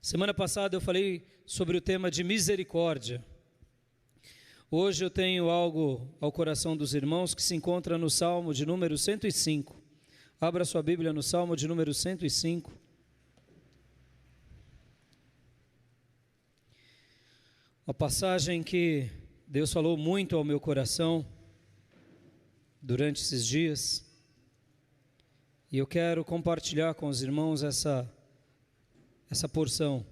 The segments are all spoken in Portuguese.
Semana passada eu falei sobre o tema de misericórdia. Hoje eu tenho algo ao coração dos irmãos que se encontra no Salmo de número 105. Abra sua Bíblia no Salmo de número 105. Uma passagem que Deus falou muito ao meu coração durante esses dias. E eu quero compartilhar com os irmãos essa porção.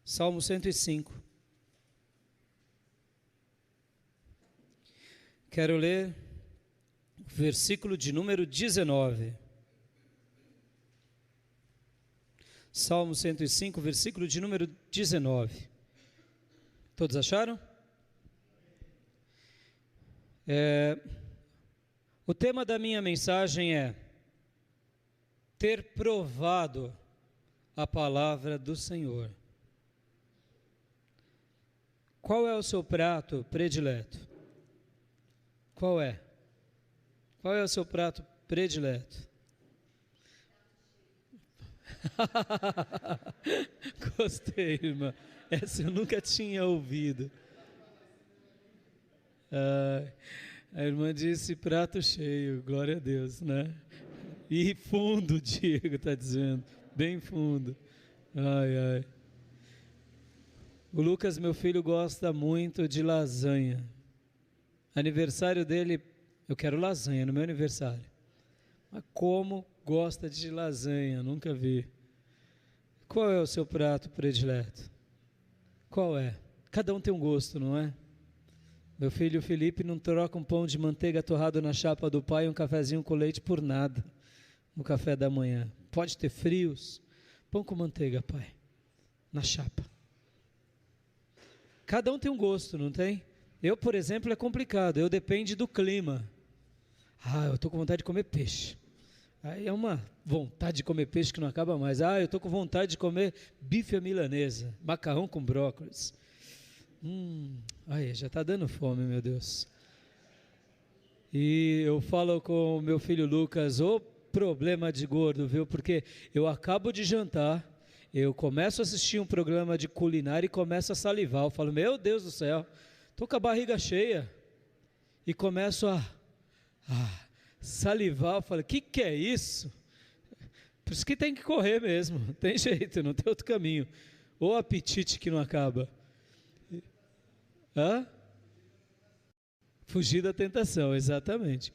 Salmo 105. Quero ler o versículo de número 19. Salmo 105, versículo de número 19. Todos acharam? O tema da minha mensagem é ter provado a palavra do Senhor. Qual é o seu prato predileto? Qual é? Qual é o seu prato predileto? Gostei, irmã. Essa eu nunca tinha ouvido. A irmã disse prato cheio, glória a Deus, né? E fundo, Diego está dizendo, bem fundo. Ai. O Lucas, meu filho, gosta muito de lasanha. Aniversário dele, eu quero lasanha no meu aniversário. Mas como gosta de lasanha, nunca vi. Qual é o seu prato predileto? Qual é? Cada um tem um gosto, não é? Meu filho Felipe não troca um pão de manteiga torrado na chapa do pai e um cafezinho com leite por nada no café da manhã. Pode ter frios, pão com manteiga, pai, na chapa. Cada um tem um gosto, não tem? Eu, por exemplo, é complicado, eu depende do clima. Eu estou com vontade de comer peixe. Aí é uma vontade de comer peixe que não acaba mais. Eu estou com vontade de comer bife à milanesa, macarrão com brócolis. Já está dando fome, meu Deus. E eu falo com o meu filho Lucas, problema de gordo, viu? Porque eu acabo de jantar, eu começo a assistir um programa de culinária e começo a salivar. Eu falo, meu Deus do céu, estou com a barriga cheia. E começo a salivar. Eu falo, que é isso? Por isso que tem que correr mesmo, não tem jeito, não tem outro caminho. O apetite que não acaba. Fugir da tentação, exatamente.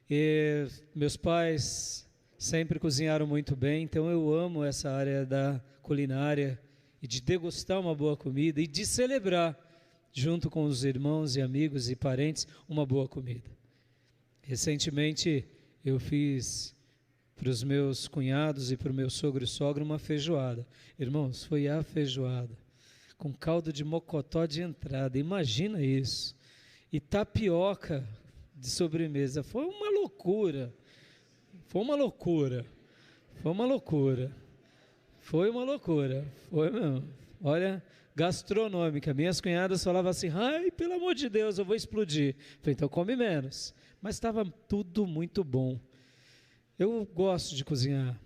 E meus pais sempre cozinharam muito bem, então eu amo essa área da culinária e de degustar uma boa comida e de celebrar, junto com os irmãos e amigos e parentes, uma boa comida. Recentemente eu fiz para os meus cunhados e para o meu sogro e sogra uma feijoada. Irmãos, foi a feijoada, com caldo de mocotó de entrada, imagina isso. E tapioca de sobremesa, foi uma loucura. Foi mesmo. Olha, gastronômica. Minhas cunhadas falavam assim, pelo amor de Deus, eu vou explodir. Falei, então come menos. Mas estava tudo muito bom. Eu gosto de cozinhar.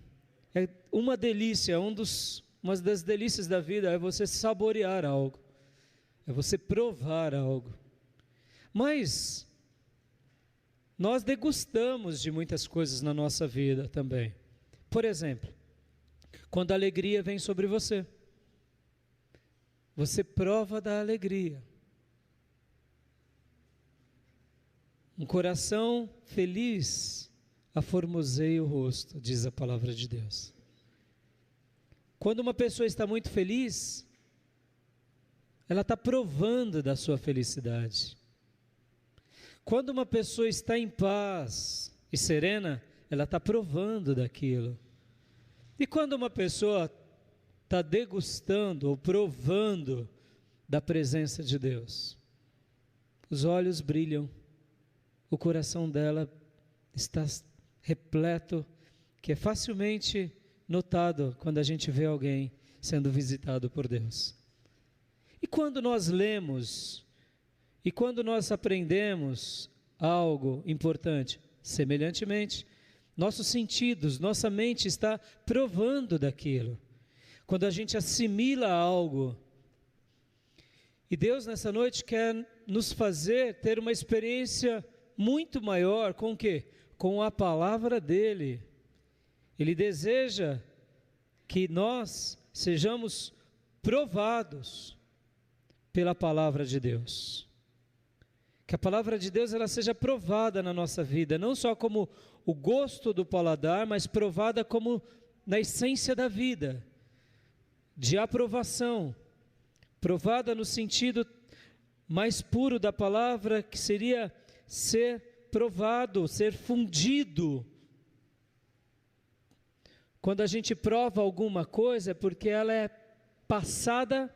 É uma delícia, uma das delícias da vida é você saborear algo. É você provar algo. Mas nós degustamos de muitas coisas na nossa vida também. Por exemplo, quando a alegria vem sobre você, você prova da alegria. Um coração feliz aformoseia o rosto, diz a palavra de Deus. Quando uma pessoa está muito feliz, ela está provando da sua felicidade. Quando uma pessoa está em paz e serena, ela está provando daquilo. E quando uma pessoa está degustando ou provando da presença de Deus, os olhos brilham, o coração dela está repleto, que é facilmente notado quando a gente vê alguém sendo visitado por Deus. E quando nós lemos, e quando nós aprendemos algo importante, semelhantemente, nossos sentidos, nossa mente está provando daquilo. Quando a gente assimila algo. E Deus nessa noite quer nos fazer ter uma experiência muito maior com o quê? Com a palavra dEle. Ele deseja que nós sejamos provados pela palavra de Deus. Que a palavra de Deus ela seja provada na nossa vida, não só como o gosto do paladar, mas provada como na essência da vida, de aprovação, provada no sentido mais puro da palavra, que seria ser provado, ser fundido. Quando a gente prova alguma coisa é porque ela é passada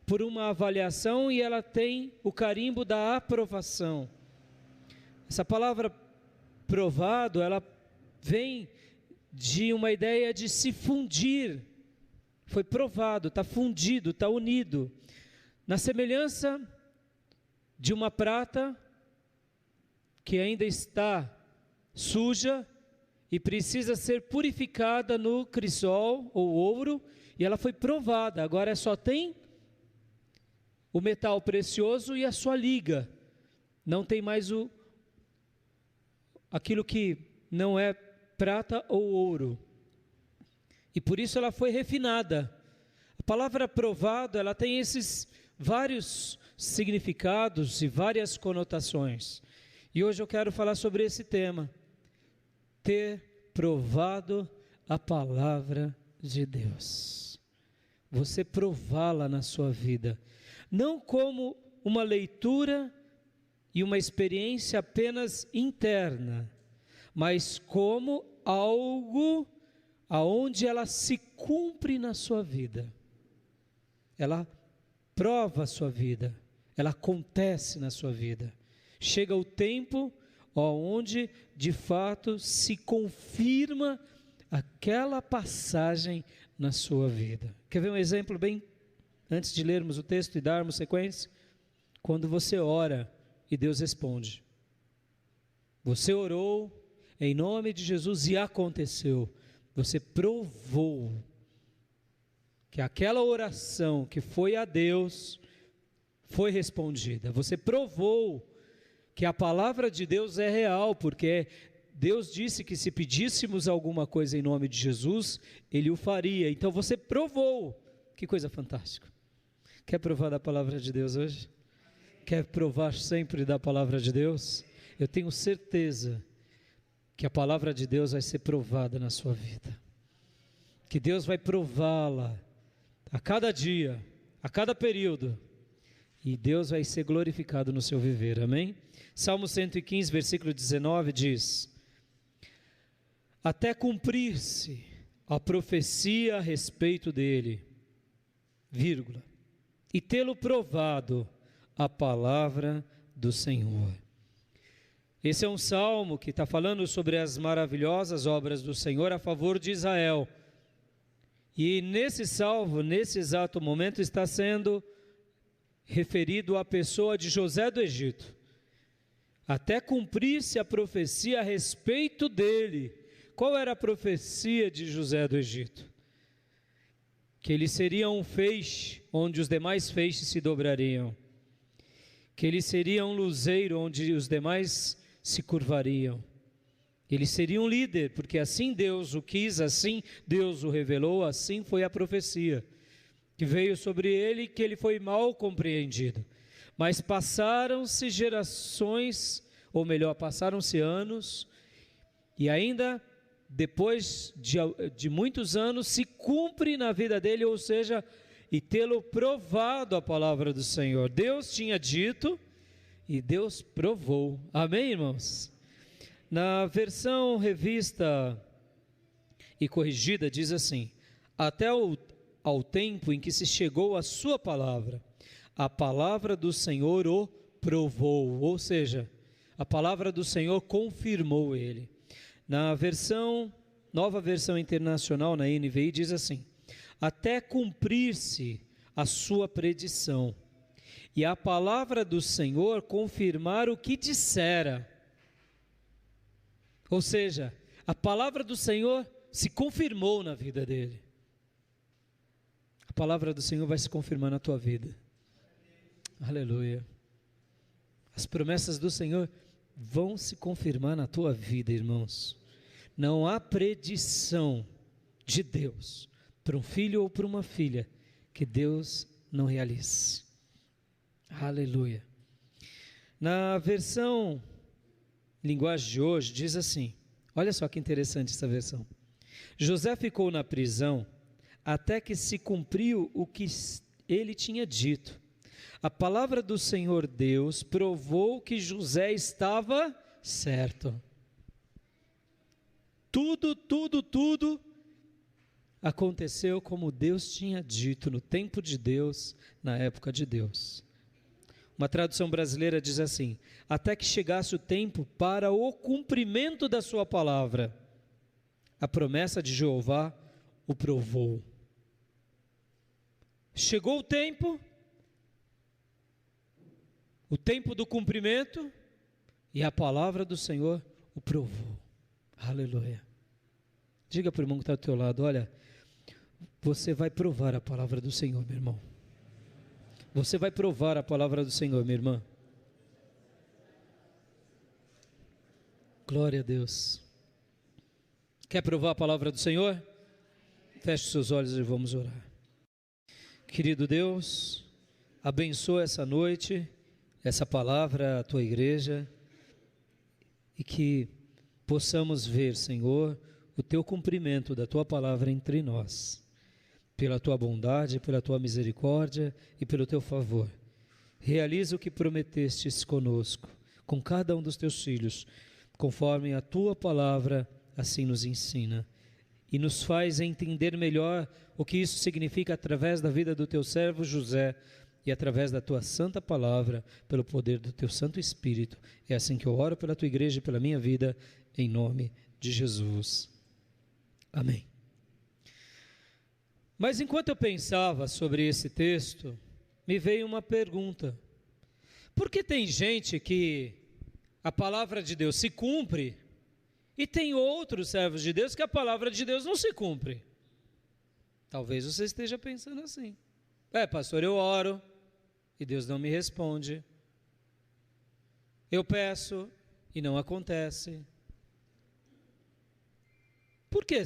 por uma avaliação e ela tem o carimbo da aprovação. Essa palavra provado, ela vem de uma ideia de se fundir. Foi provado, está fundido, está unido. Na semelhança de uma prata que ainda está suja e precisa ser purificada no crisol ou ouro, e ela foi provada, agora só tem o metal precioso e a sua liga, não tem mais aquilo que não é prata ou ouro, e por isso ela foi refinada. A palavra provado, ela tem esses vários significados e várias conotações, e hoje eu quero falar sobre esse tema, ter provado a palavra de Deus. Você prová-la na sua vida, não como uma leitura e uma experiência apenas interna, mas como algo aonde ela se cumpre na sua vida. Ela prova a sua vida, ela acontece na sua vida. Chega o tempo onde de fato se confirma aquela passagem na sua vida. Quer ver um exemplo bem, antes de lermos o texto e darmos sequência? Quando você ora e Deus responde. Você orou em nome de Jesus e aconteceu. Você provou que aquela oração que foi a Deus foi respondida. Você provou que a palavra de Deus é real, porque Deus disse que se pedíssemos alguma coisa em nome de Jesus, Ele o faria. Então você provou. Que coisa fantástica. Quer provar da palavra de Deus hoje? Quer provar sempre da palavra de Deus? Eu tenho certeza que a palavra de Deus vai ser provada na sua vida. Que Deus vai prová-la a cada dia, a cada período. E Deus vai ser glorificado no seu viver, amém? Salmo 115, versículo 19 diz: até cumprir-se a profecia a respeito dele, vírgula, e tê-lo provado a palavra do Senhor. Esse é um salmo que está falando sobre as maravilhosas obras do Senhor a favor de Israel. E nesse salmo, nesse exato momento, está sendo referido à pessoa de José do Egito. Até cumprir-se a profecia a respeito dele. Qual era a profecia de José do Egito? Que ele seria um feixe, onde os demais feixes se dobrariam. Que ele seria um luzeiro, onde os demais se curvariam. Ele seria um líder, porque assim Deus o quis, assim Deus o revelou, assim foi a profecia que veio sobre ele e que ele foi mal compreendido. Mas passaram-se gerações, ou melhor, passaram-se anos, e ainda depois de muitos anos se cumpre na vida dele, ou seja, e tê-lo provado a palavra do Senhor. Deus tinha dito e Deus provou. Amém, irmãos? Na versão revista e corrigida diz assim: até ao tempo em que se chegou a sua palavra, a palavra do Senhor o provou, ou seja, a palavra do Senhor confirmou ele. Na nova versão internacional, na NVI, diz assim: até cumprir-se a sua predição, e a palavra do Senhor confirmar o que dissera. Ou seja, a palavra do Senhor se confirmou na vida dele. A palavra do Senhor vai se confirmar na tua vida. Aleluia. As promessas do Senhor vão se confirmar na tua vida, irmãos. Não há predição de Deus para um filho ou para uma filha que Deus não realize. Aleluia. Na versão linguagem de hoje diz assim, olha só que interessante essa versão. José ficou na prisão até que se cumpriu o que ele tinha dito. A palavra do Senhor Deus provou que José estava certo. Tudo aconteceu como Deus tinha dito, no tempo de Deus, na época de Deus. Uma tradução brasileira diz assim: até que chegasse o tempo para o cumprimento da sua palavra. A promessa de Jeová o provou. Chegou o tempo do cumprimento, e a palavra do Senhor o provou. Aleluia. Diga para o irmão que está ao teu lado: olha, você vai provar a palavra do Senhor, meu irmão. Você vai provar a palavra do Senhor, minha irmã. Glória a Deus. Quer provar a palavra do Senhor? Feche seus olhos e vamos orar. Querido Deus, abençoa essa noite, essa palavra, a tua igreja, e que possamos ver, Senhor, o teu cumprimento da tua palavra entre nós, pela tua bondade, pela tua misericórdia e pelo teu favor. Realiza o que prometestes conosco, com cada um dos teus filhos, conforme a tua palavra assim nos ensina, e nos faz entender melhor o que isso significa através da vida do teu servo José, e através da tua santa palavra, pelo poder do teu Santo Espírito. É assim que eu oro pela tua igreja e pela minha vida, em nome de Jesus. Amém. Mas enquanto eu pensava sobre esse texto, me veio uma pergunta. Por que tem gente que a palavra de Deus se cumpre e tem outros servos de Deus que a palavra de Deus não se cumpre? Talvez você esteja pensando assim. Pastor, eu oro e Deus não me responde. Eu peço e não acontece. Por que,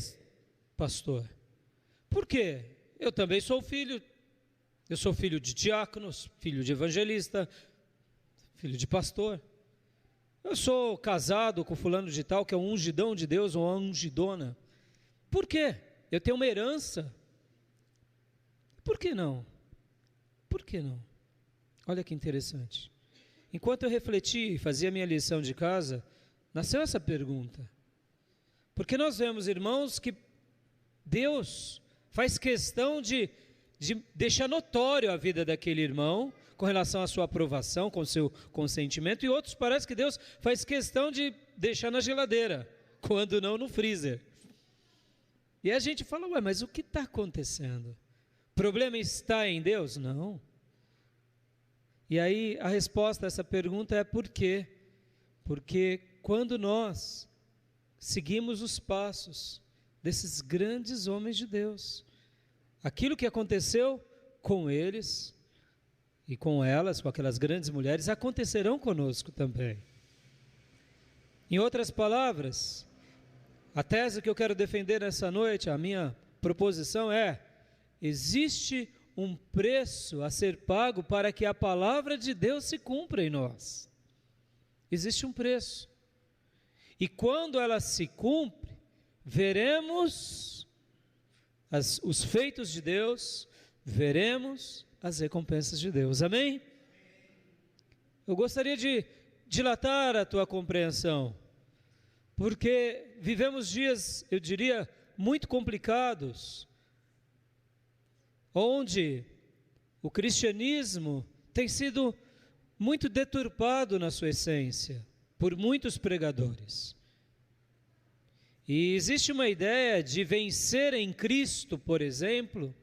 pastor? Por quê? Eu também sou filho. Eu sou filho de diáconos, filho de evangelista, filho de pastor. Eu sou casado com fulano de tal, que é um ungidão de Deus, ou uma ungidona. Por quê? Eu tenho uma herança. Por que não? Por que não? Olha que interessante. Enquanto eu refleti e fazia minha lição de casa, nasceu essa pergunta. Porque nós vemos, irmãos, que Deus faz questão de deixar notório a vida daquele irmão, com relação à sua aprovação, com o seu consentimento, e outros parece que Deus faz questão de deixar na geladeira, quando não no freezer. E a gente fala, mas o que está acontecendo? O problema está em Deus? Não. E aí a resposta a essa pergunta é por quê? Porque quando nós seguimos os passos desses grandes homens de Deus, aquilo que aconteceu com eles e com elas, com aquelas grandes mulheres, acontecerão conosco também. Em outras palavras, a tese que eu quero defender nessa noite, a minha proposição é: existe um preço a ser pago para que a palavra de Deus se cumpra em nós. Existe um preço. E quando ela se cumpre, veremos os feitos de Deus, veremos as recompensas de Deus. Amém? Eu gostaria de dilatar a tua compreensão, porque vivemos dias, eu diria, muito complicados, onde o cristianismo tem sido muito deturpado na sua essência, por muitos pregadores. E existe uma ideia de vencer em Cristo, por exemplo,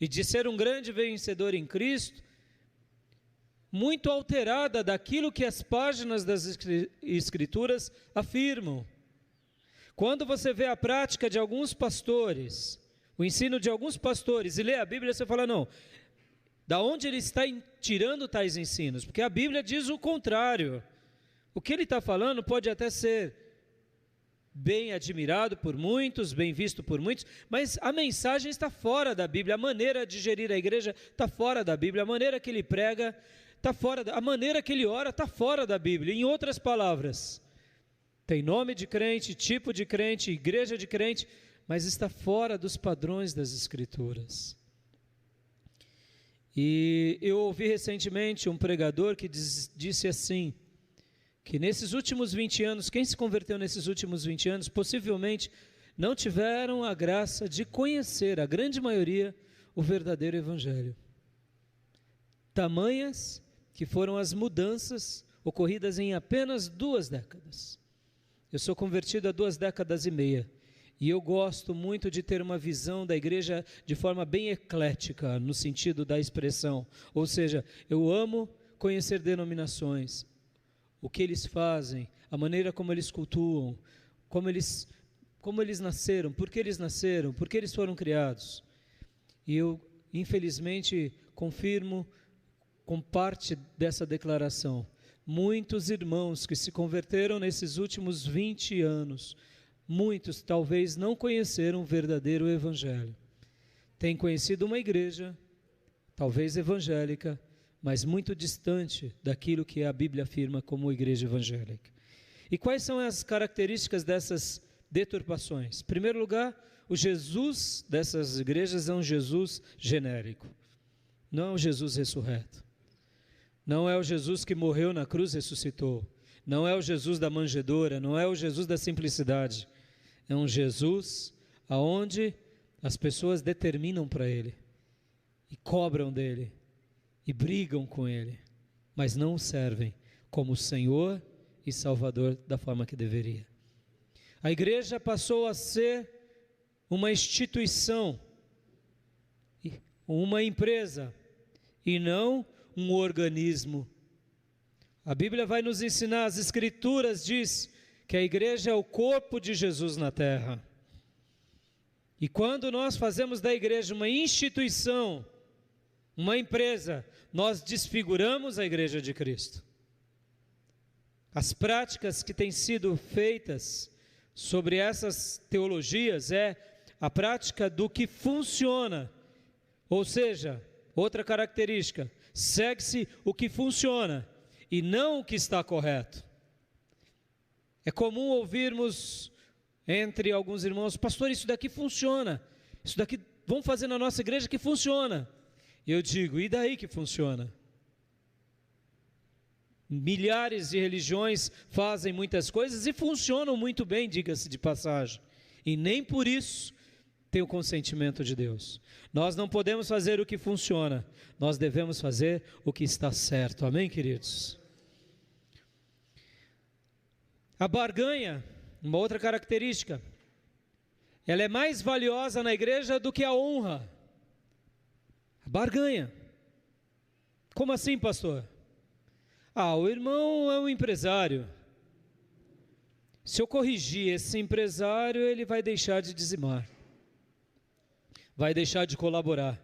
e de ser um grande vencedor em Cristo, muito alterada daquilo que as páginas das Escrituras afirmam. Quando você vê a prática de alguns pastores, o ensino de alguns pastores, e lê a Bíblia, você fala, não, da onde ele está tirando tais ensinos? Porque a Bíblia diz o contrário. O que ele está falando pode até ser bem admirado por muitos, bem visto por muitos, mas a mensagem está fora da Bíblia, a maneira de gerir a igreja está fora da Bíblia, a maneira que ele prega está fora, a maneira que ele ora está fora da Bíblia. Em outras palavras, tem nome de crente, tipo de crente, igreja de crente, mas está fora dos padrões das Escrituras. E eu ouvi recentemente um pregador que disse assim, que nesses últimos 20 anos, quem se converteu nesses últimos 20 anos, possivelmente não tiveram a graça de conhecer, a grande maioria, o verdadeiro Evangelho. Tamanhas que foram as mudanças ocorridas em apenas 2 décadas. Eu sou convertido há 2 décadas e meia, e eu gosto muito de ter uma visão da igreja de forma bem eclética, no sentido da expressão. Ou seja, eu amo conhecer denominações, o que eles fazem, a maneira como eles cultuam, como eles nasceram, por que eles foram criados. E eu, infelizmente, confirmo com parte dessa declaração. Muitos irmãos que se converteram nesses últimos 20 anos, muitos talvez não conheceram o verdadeiro Evangelho. Têm conhecido uma igreja, talvez evangélica, mas muito distante daquilo que a Bíblia afirma como igreja evangélica. E quais são as características dessas deturpações? Em primeiro lugar, o Jesus dessas igrejas é um Jesus genérico, não é um Jesus ressurreto, não é o Jesus que morreu na cruz e ressuscitou, não é o Jesus da manjedoura, não é o Jesus da simplicidade, é um Jesus aonde as pessoas determinam para Ele e cobram dele, e brigam com Ele, mas não o servem como Senhor e Salvador da forma que deveria. A igreja passou a ser uma instituição, uma empresa, e não um organismo. A Bíblia vai nos ensinar, as Escrituras diz que a igreja é o corpo de Jesus na terra. E quando nós fazemos da igreja uma instituição, uma empresa, nós desfiguramos a igreja de Cristo. As práticas que têm sido feitas sobre essas teologias é a prática do que funciona, ou seja, outra característica, segue-se o que funciona e não o que está correto. É comum ouvirmos entre alguns irmãos, pastor, isso daqui funciona, isso daqui vamos fazer na nossa igreja que funciona. E eu digo, e daí que funciona? Milhares de religiões fazem muitas coisas e funcionam muito bem, diga-se de passagem. E nem por isso tem o consentimento de Deus. Nós não podemos fazer o que funciona, nós devemos fazer o que está certo. Amém, queridos? A barganha, uma outra característica, ela é mais valiosa na igreja do que a honra. Barganha. Como assim, pastor? O irmão é um empresário. Se eu corrigir esse empresário, ele vai deixar de dizimar, vai deixar de colaborar.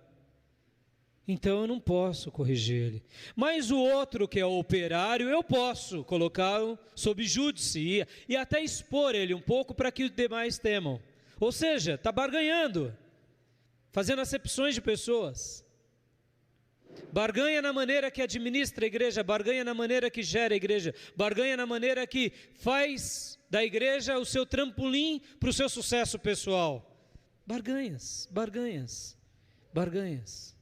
Então eu não posso corrigir ele. Mas o outro que é o operário, eu posso colocá-lo sob júdice e até expor ele um pouco para que os demais temam. Ou seja, está barganhando, fazendo acepções de pessoas. Barganha na maneira que administra a igreja, barganha na maneira que gera a igreja, barganha na maneira que faz da igreja o seu trampolim para o seu sucesso pessoal. Barganhas, barganhas, barganhas.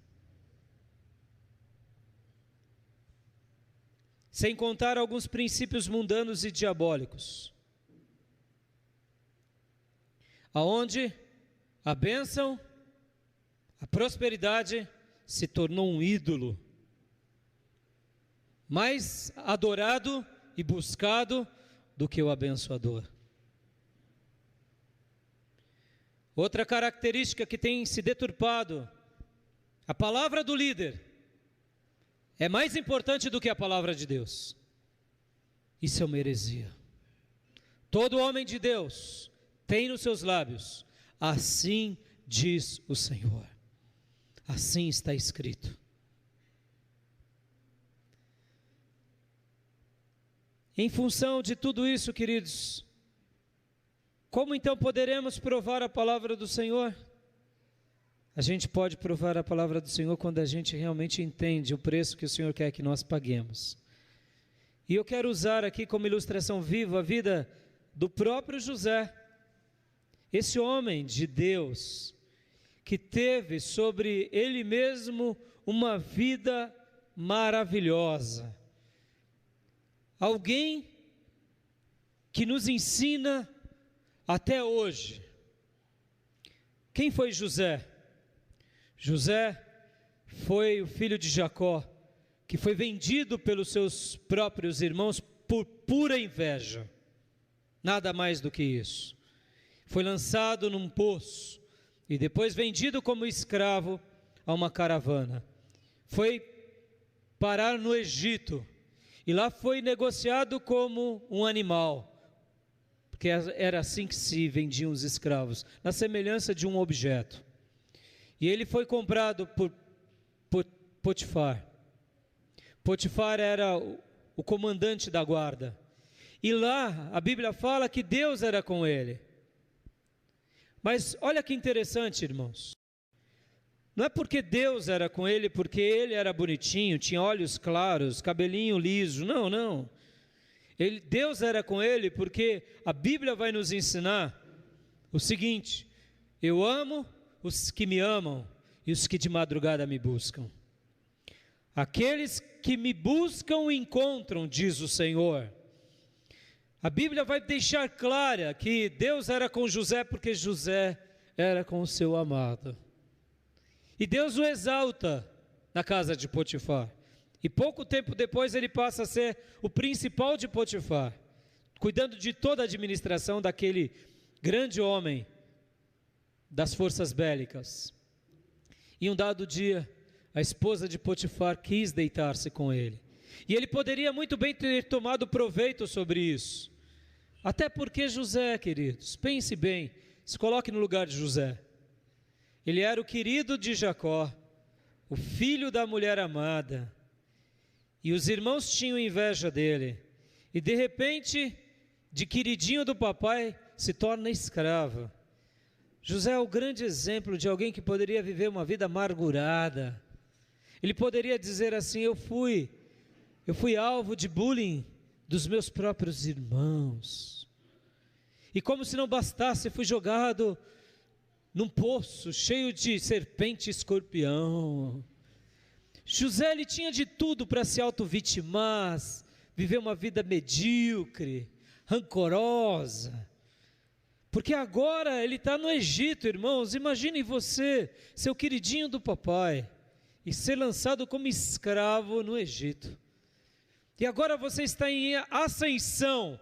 Sem contar alguns princípios mundanos e diabólicos, aonde a bênção, a prosperidade se tornou um ídolo, mais adorado e buscado do que o abençoador. Outra característica que tem se deturpado, a palavra do líder é mais importante do que a palavra de Deus. Isso é uma heresia. Todo homem de Deus tem nos seus lábios: assim diz o Senhor. Assim está escrito. Em função de tudo isso, queridos, como então poderemos provar a palavra do Senhor? A gente pode provar a palavra do Senhor quando a gente realmente entende o preço que o Senhor quer que nós paguemos. E eu quero usar aqui como ilustração viva a vida do próprio José, esse homem de Deus, que teve sobre ele mesmo uma vida maravilhosa. Alguém que nos ensina até hoje. Quem foi José? José foi o filho de Jacó, que foi vendido pelos seus próprios irmãos por pura inveja. Nada mais do que isso. Foi lançado num poço e depois vendido como escravo a uma caravana. Foi parar no Egito e lá foi negociado como um animal, porque era assim que se vendiam os escravos, na semelhança de um objeto. E ele foi comprado por Potifar. Potifar era o comandante da guarda. E lá a Bíblia fala que Deus era com ele. Mas olha que interessante, irmãos. Não é porque Deus era com ele, porque ele era bonitinho, tinha olhos claros, cabelinho liso. Não, não. Deus era com ele porque a Bíblia vai nos ensinar o seguinte: eu amo os que me amam e os que de madrugada me buscam. Aqueles que me buscam encontram, diz o Senhor. A Bíblia vai deixar clara que Deus era com José porque José era com o seu amado. E Deus o exalta na casa de Potifar. E pouco tempo depois ele passa a ser o principal de Potifar, cuidando de toda a administração daquele grande homem das forças bélicas. E um dado dia, a esposa de Potifar quis deitar-se com ele. E ele poderia muito bem ter tomado proveito sobre isso. Até porque José, queridos, pense bem, se coloque no lugar de José. Ele era o querido de Jacó, o filho da mulher amada. E os irmãos tinham inveja dele. E de repente, de queridinho do papai, se torna escravo. José é o grande exemplo de alguém que poderia viver uma vida amargurada. Ele poderia dizer assim: eu fui alvo de bullying dos meus próprios irmãos. E como se não bastasse, fui jogado num poço cheio de serpente e escorpião. José, ele tinha de tudo para se auto-vitimar, viver uma vida medíocre, rancorosa. Porque agora ele está no Egito, irmãos. Imagine você, seu queridinho do papai, e ser lançado como escravo no Egito. E agora você está em ascensão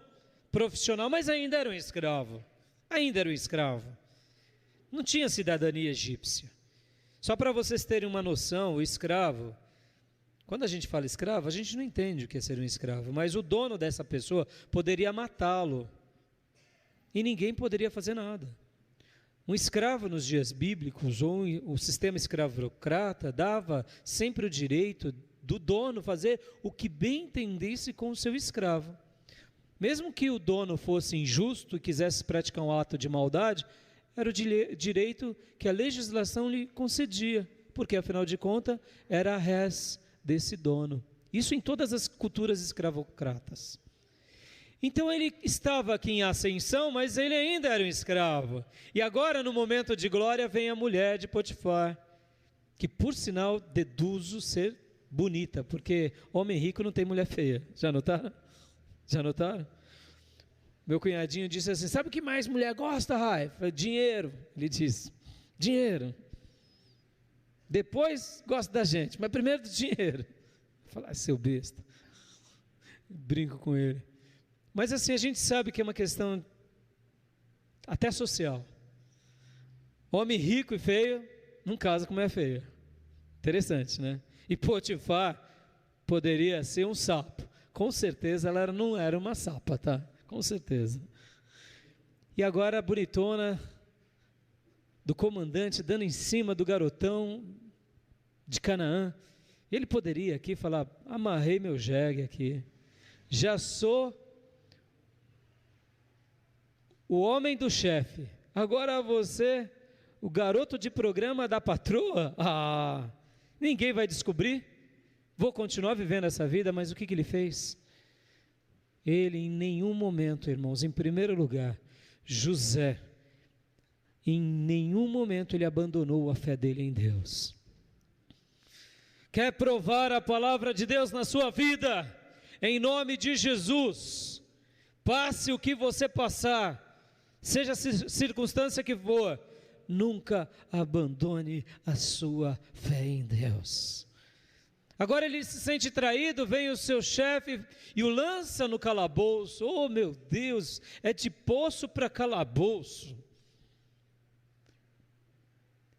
profissional, mas ainda era um escravo. Ainda era um escravo. Não tinha cidadania egípcia. Só para vocês terem uma noção, o escravo, quando a gente fala escravo, a gente não entende o que é ser um escravo, mas o dono dessa pessoa poderia matá-lo e ninguém poderia fazer nada. Um escravo nos dias bíblicos, ou o sistema escravocrata, dava sempre o direito do dono fazer o que bem entendesse com o seu escravo. Mesmo que o dono fosse injusto e quisesse praticar um ato de maldade, era o direito que a legislação lhe concedia, porque afinal de contas era a res desse dono. Isso em todas as culturas escravocratas. Então ele estava aqui em ascensão, mas ele ainda era um escravo. E agora, no momento de glória, vem a mulher de Potifar, que por sinal deduzo ser bonita, porque homem rico não tem mulher feia. Já notaram? Já notaram? Meu cunhadinho disse assim: sabe o que mais mulher gosta, Rai? Dinheiro. Ele disse: dinheiro. Depois gosta da gente, mas primeiro do dinheiro. Eu falei: seu besta. Brinco com ele. Mas assim, a gente sabe que é uma questão até social. Homem rico e feio não casa com mulher feia. Interessante, né? E Potifar poderia ser um sapo. Com certeza ela não era uma sapa, tá? Com certeza. E agora a bonitona do comandante dando em cima do garotão de Canaã. Ele poderia aqui falar: amarrei meu jegue aqui, já sou o homem do chefe, agora você, o garoto de programa da patroa, ninguém vai descobrir, vou continuar vivendo essa vida. Mas o que ele fez? Ele em nenhum momento, irmãos, em primeiro lugar, José, em nenhum momento ele abandonou a fé dele em Deus. Quer provar a palavra de Deus na sua vida? Em nome de Jesus, passe o que você passar, seja a circunstância que for, nunca abandone a sua fé em Deus. Agora ele se sente traído, vem o seu chefe e o lança no calabouço. Oh meu Deus, é de poço para calabouço,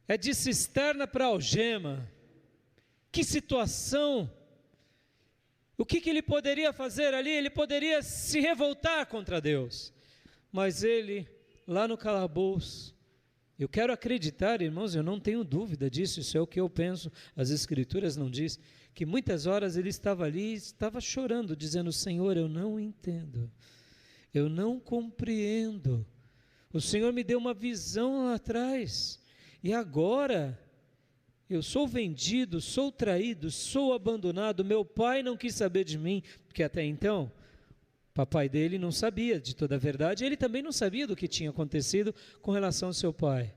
é de cisterna para algema. Que situação! O que ele poderia fazer ali? Ele poderia se revoltar contra Deus, mas ele, lá no calabouço, eu quero acreditar, irmãos, eu não tenho dúvida disso, isso é o que eu penso, as Escrituras não diz, que muitas horas ele estava ali, estava chorando, dizendo: Senhor, eu não entendo, eu não compreendo, o Senhor me deu uma visão lá atrás, e agora eu sou vendido, sou traído, sou abandonado, meu pai não quis saber de mim, porque até então, papai dele não sabia de toda a verdade, ele também não sabia do que tinha acontecido com relação ao seu pai.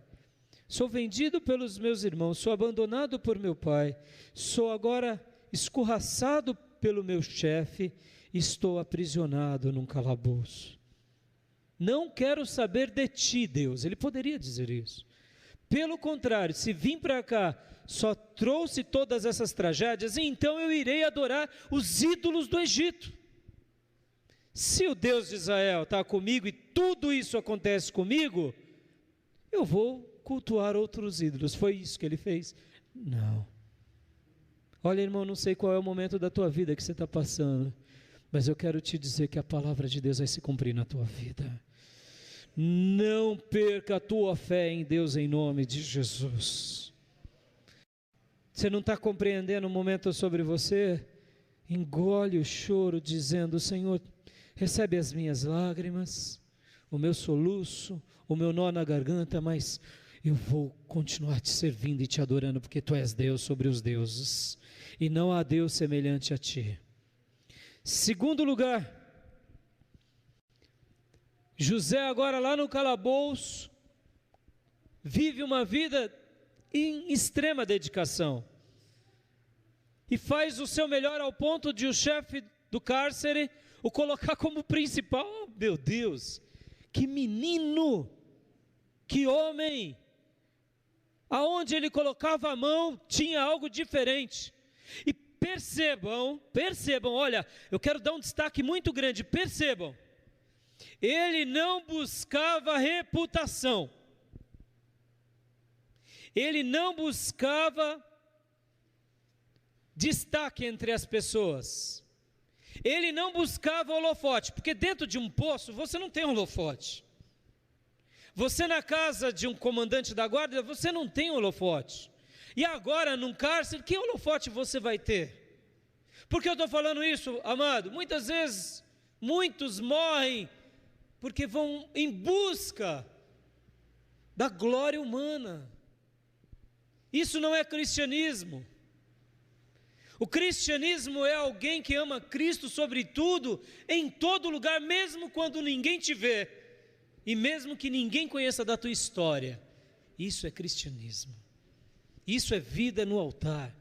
Sou vendido pelos meus irmãos, sou abandonado por meu pai, sou agora escorraçado pelo meu chefe, estou aprisionado num calabouço. Não quero saber de ti, Deus. Ele poderia dizer isso. Pelo contrário, se vim para cá, só trouxe todas essas tragédias, então eu irei adorar os ídolos do Egito. Se o Deus de Israel está comigo e tudo isso acontece comigo, eu vou cultuar outros ídolos. Foi isso que ele fez? Não. Olha, irmão, não sei qual é o momento da tua vida que você está passando, mas eu quero te dizer que a palavra de Deus vai se cumprir na tua vida. Não perca a tua fé em Deus em nome de Jesus. Você não está compreendendo o momento sobre você? Engole o choro dizendo: Senhor, recebe as minhas lágrimas, o meu soluço, o meu nó na garganta, mas eu vou continuar te servindo e te adorando, porque Tu és Deus sobre os deuses, e não há Deus semelhante a Ti. Segundo lugar, José agora lá no calabouço, vive uma vida em extrema dedicação, e faz o seu melhor ao ponto de o chefe do cárcere o colocar como principal. Oh, meu Deus, que menino, que homem, aonde ele colocava a mão tinha algo diferente. E percebam, olha, eu quero dar um destaque muito grande, percebam, ele não buscava reputação, ele não buscava destaque entre as pessoas, ele não buscava holofote, porque dentro de um poço você não tem holofote, você na casa de um comandante da guarda, você não tem holofote, e agora num cárcere, que holofote você vai ter? Por que eu estou falando isso, amado? Muitas vezes, muitos morrem, porque vão em busca da glória humana. Isso não é cristianismo. O cristianismo é alguém que ama Cristo sobre tudo, em todo lugar, mesmo quando ninguém te vê, e mesmo que ninguém conheça da tua história. Isso é cristianismo. Isso é vida no altar.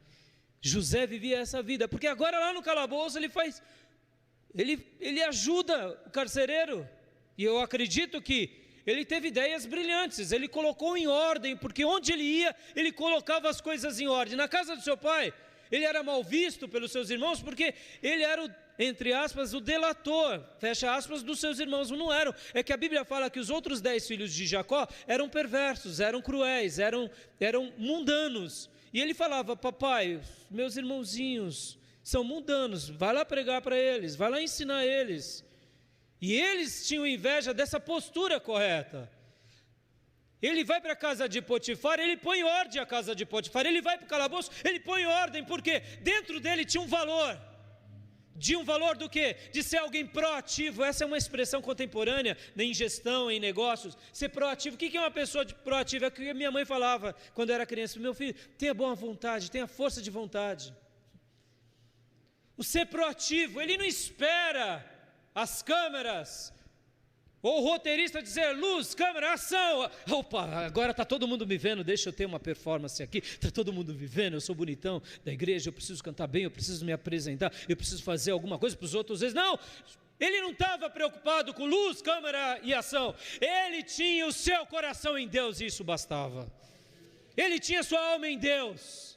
José vivia essa vida, porque agora lá no calabouço ele ajuda o carcereiro, e eu acredito que ele teve ideias brilhantes, ele colocou em ordem, porque onde ele ia, ele colocava as coisas em ordem. Na casa do seu pai, ele era mal visto pelos seus irmãos, porque ele era entre aspas, o delator, fecha aspas, dos seus irmãos. Não eram, é que a Bíblia fala que os outros 10 filhos de Jacó eram perversos, eram cruéis, eram mundanos, e ele falava: papai, meus irmãozinhos são mundanos, vai lá pregar para eles, vai lá ensinar eles. E eles tinham inveja dessa postura correta. Ele vai para a casa de Potifar, ele põe ordem à casa de Potifar. Ele vai para o calabouço, ele põe ordem, porque dentro dele tinha um valor. De um valor do quê? De ser alguém proativo. Essa é uma expressão contemporânea em gestão, em negócios. Ser proativo. O que é uma pessoa proativa? É o que minha mãe falava quando eu era criança. Meu filho, tenha boa vontade, tenha força de vontade. O ser proativo, ele não espera as câmeras ou o roteirista dizer luz, câmera, ação. Opa, agora está todo mundo me vendo, deixa eu ter uma performance aqui. Está todo mundo me vendo, eu sou bonitão da igreja, eu preciso cantar bem, eu preciso me apresentar, eu preciso fazer alguma coisa para os outros. Não, ele não estava preocupado com luz, câmera e ação. Ele tinha o seu coração em Deus e isso bastava. Ele tinha sua alma em Deus.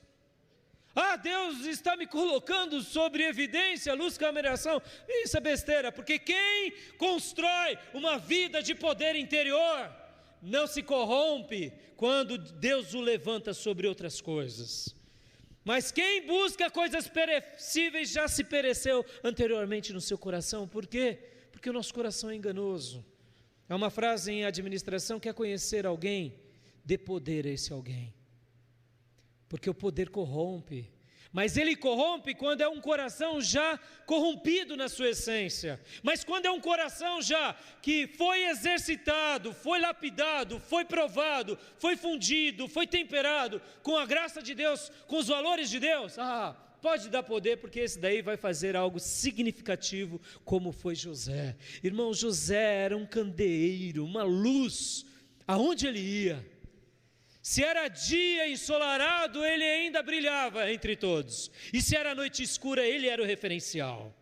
Deus está me colocando sobre evidência, luz, câmera e ação. Isso é besteira, porque quem constrói uma vida de poder interior não se corrompe quando Deus o levanta sobre outras coisas. Mas quem busca coisas perecíveis já se pereceu anteriormente no seu coração. Por quê? Porque o nosso coração é enganoso. Há uma frase em administração: quer conhecer alguém? Dê poder a esse alguém. Porque o poder corrompe, mas ele corrompe quando é um coração já corrompido na sua essência. Mas quando é um coração já que foi exercitado, foi lapidado, foi provado, foi fundido, foi temperado com a graça de Deus, com os valores de Deus, pode dar poder, porque esse daí vai fazer algo significativo, como foi José. Irmão, José era um candeeiro, uma luz, aonde ele ia. Se era dia ensolarado, ele ainda brilhava entre todos. E se era noite escura, ele era o referencial.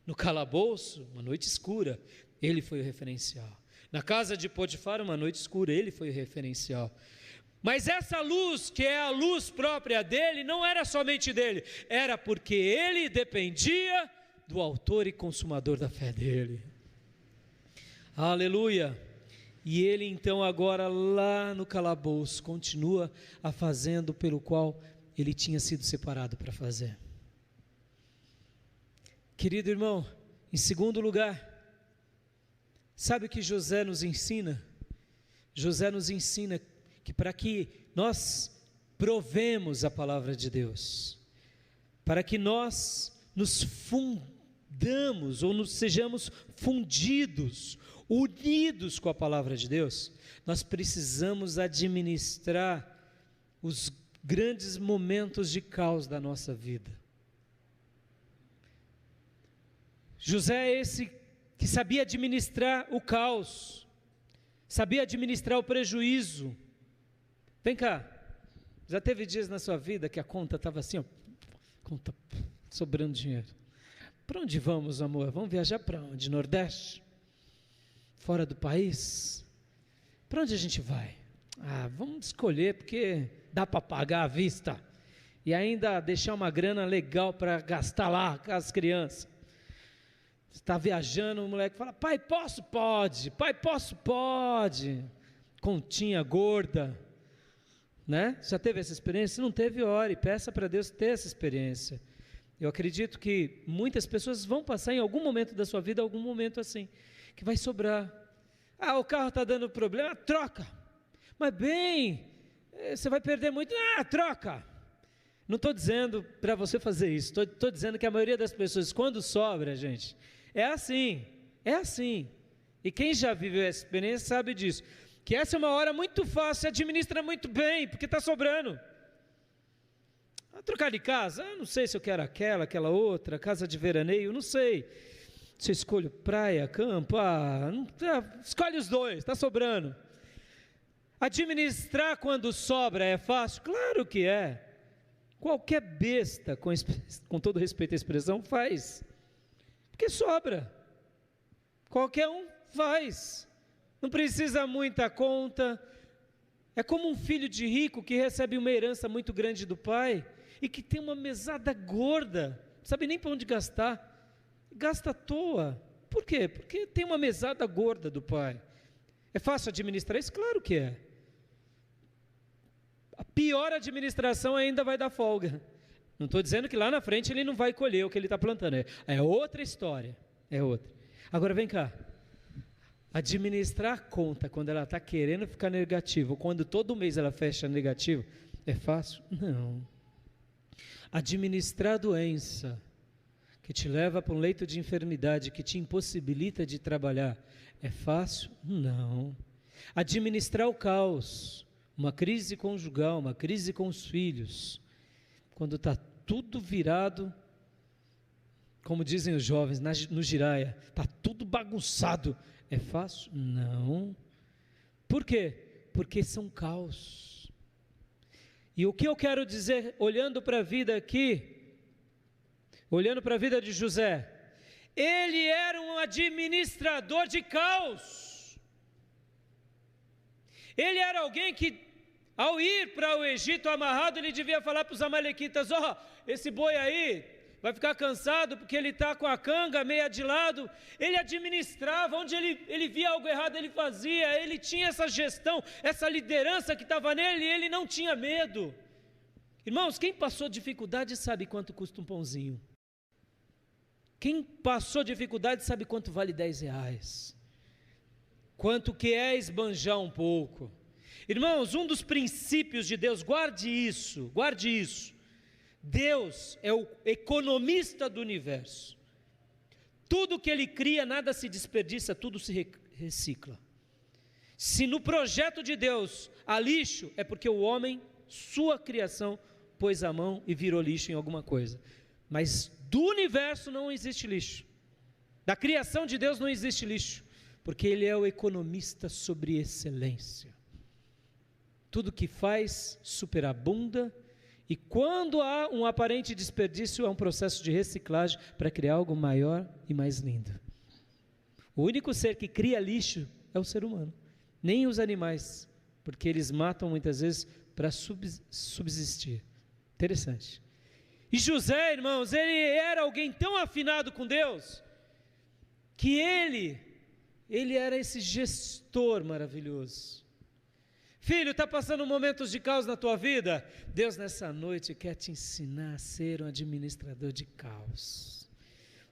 No calabouço, uma noite escura, ele foi o referencial. Na casa de Potifar, uma noite escura, ele foi o referencial. Mas essa luz, que é a luz própria dele, não era somente dele, era porque ele dependia do autor e consumador da fé dele. Aleluia! E ele então agora lá no calabouço continua a fazendo pelo qual ele tinha sido separado para fazer. Querido irmão, em segundo lugar, sabe o que José nos ensina? José nos ensina que para que nós provemos a palavra de Deus, para que nós nos fundamos ou nos sejamos fundidos, unidos com a palavra de Deus, nós precisamos administrar os grandes momentos de caos da nossa vida. José é esse que sabia administrar o caos, sabia administrar o prejuízo. Vem cá, já teve dias na sua vida que a conta estava assim, conta sobrando dinheiro. Para onde vamos, amor? Vamos viajar para onde? Nordeste? Fora do país? Para onde a gente vai? Vamos escolher, porque dá para pagar à vista e ainda deixar uma grana legal para gastar lá com as crianças. Você está viajando, o moleque fala: pai, posso? Pode. Pai, posso? Pode. Continha gorda, né? Já teve essa experiência? Se não teve, ore, peça para Deus ter essa experiência. Eu acredito que muitas pessoas vão passar em algum momento da sua vida, algum momento assim, que vai sobrar. O carro está dando problema, troca. Mas bem, você vai perder muito, troca. Não estou dizendo para você fazer isso, estou dizendo que a maioria das pessoas, quando sobra, gente, é assim. E quem já viveu essa experiência sabe disso, que essa é uma hora muito fácil, você administra muito bem, porque está sobrando. Trocar de casa, não sei se eu quero aquela outra, casa de veraneio, não sei. Se eu escolho praia, campo, escolhe os dois, está sobrando. Administrar quando sobra é fácil? Claro que é. Qualquer besta, com todo respeito à expressão, faz. Porque sobra. Qualquer um faz. Não precisa muita conta. É como um filho de rico que recebe uma herança muito grande do pai e que tem uma mesada gorda, não sabe nem para onde gastar. Gasta à toa. Por quê? Porque tem uma mesada gorda do pai. É fácil administrar isso? Claro que é. A pior administração ainda vai dar folga. Não estou dizendo que lá na frente ele não vai colher o que ele está plantando. É outra história. É outra. Agora vem cá. Administrar a conta quando ela está querendo ficar negativa, ou quando todo mês ela fecha negativo, é fácil? Não. Administrar a doença, que te leva para um leito de enfermidade, que te impossibilita de trabalhar, é fácil? Não. Administrar o caos, uma crise conjugal, uma crise com os filhos, quando está tudo virado, como dizem os jovens, no giraia, está tudo bagunçado, é fácil? Não. Por quê? Porque são caos. E o que eu quero dizer, olhando para a vida aqui, olhando para a vida de José, ele era um administrador de caos. Ele era alguém que, ao ir para o Egito amarrado, ele devia falar para os amalequitas: esse boi aí vai ficar cansado porque ele está com a canga meia de lado. Ele administrava, onde ele via algo errado ele fazia, ele tinha essa gestão, essa liderança que estava nele, e ele não tinha medo. Irmãos, quem passou dificuldade sabe quanto custa um pãozinho. Quem passou dificuldade sabe quanto vale R$10. Quanto que é esbanjar um pouco. Irmãos, um dos princípios de Deus, guarde isso. Deus é o economista do universo. Tudo que Ele cria, nada se desperdiça, tudo se recicla. Se no projeto de Deus há lixo, é porque o homem, sua criação, pôs a mão e virou lixo em alguma coisa. Mas do universo não existe lixo. Da criação de Deus não existe lixo, porque Ele é o economista sobre excelência. Tudo que faz superabunda. E quando há um aparente desperdício, é um processo de reciclagem para criar algo maior e mais lindo. O único ser que cria lixo é o ser humano, nem os animais, porque eles matam muitas vezes para subsistir. Interessante. E José, irmãos, ele era alguém tão afinado com Deus, que ele era esse gestor maravilhoso. Filho, está passando momentos de caos na tua vida? Deus nessa noite quer te ensinar a ser um administrador de caos,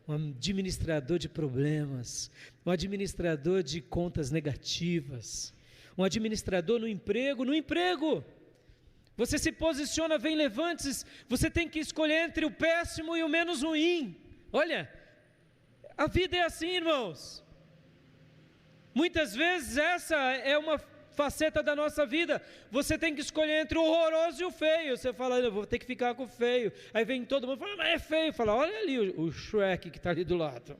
um administrador de problemas, um administrador de contas negativas, um administrador no emprego. Você se posiciona, vem levantes, você tem que escolher entre o péssimo e o menos ruim. Olha, a vida é assim, irmãos. Muitas vezes essa é uma faceta da nossa vida. Você tem que escolher entre o horroroso e o feio. Você fala: eu vou ter que ficar com o feio. Aí vem todo mundo e fala: mas é feio. Fala: olha ali o Shrek que está ali do lado.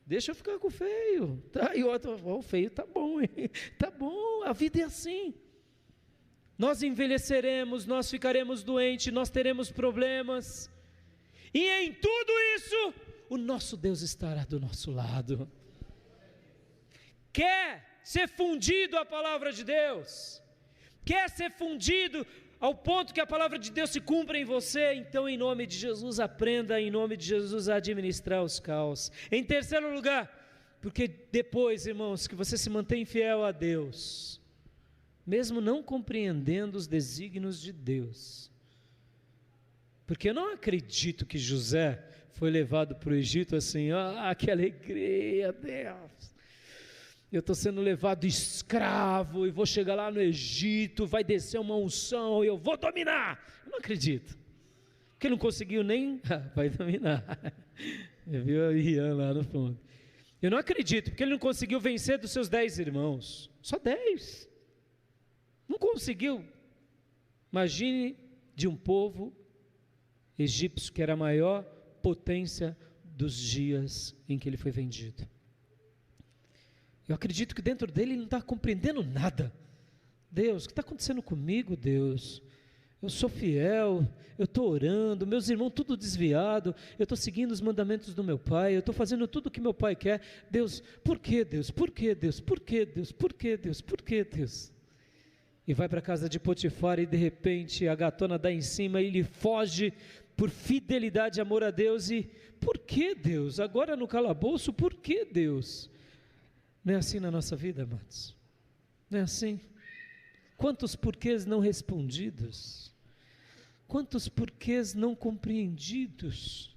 Deixa eu ficar com o feio. Tá? E o outro: o feio tá bom, hein? Tá bom, a vida é assim. Nós envelheceremos, nós ficaremos doentes, nós teremos problemas. E em tudo isso, o nosso Deus estará do nosso lado. Quer ser fundido à palavra de Deus? Quer ser fundido ao ponto que a palavra de Deus se cumpra em você? Então, em nome de Jesus, aprenda em nome de Jesus a administrar os caos. Em terceiro lugar, porque depois, irmãos, que você se mantém fiel a Deus, mesmo não compreendendo os desígnios de Deus, porque eu não acredito que José foi levado para o Egito assim: que alegria, Deus, eu estou sendo levado escravo e vou chegar lá no Egito, vai descer uma unção e eu vou dominar. Eu não acredito, porque ele não conseguiu nem, vai dominar, eu vi a Ian lá no fundo. Eu não acredito, porque ele não conseguiu vencer dos seus 10 irmãos, só 10, não conseguiu. Imagine de um povo egípcio que era a maior potência dos dias em que ele foi vendido. Eu acredito que dentro dele ele não está compreendendo nada. Deus, o que está acontecendo comigo, Deus? Eu sou fiel, eu estou orando, meus irmãos tudo desviado, eu estou seguindo os mandamentos do meu pai, eu estou fazendo tudo o que meu pai quer. Deus, por que Deus? Por que Deus? Por que Deus? Por que Deus? Por que Deus? E vai para a casa de Potifar e de repente a gatona dá em cima e ele foge por fidelidade e amor a Deus. E por que Deus? Agora no calabouço, por que Deus? Não é assim na nossa vida, amados? Não é assim? Quantos porquês não respondidos? Quantos porquês não compreendidos?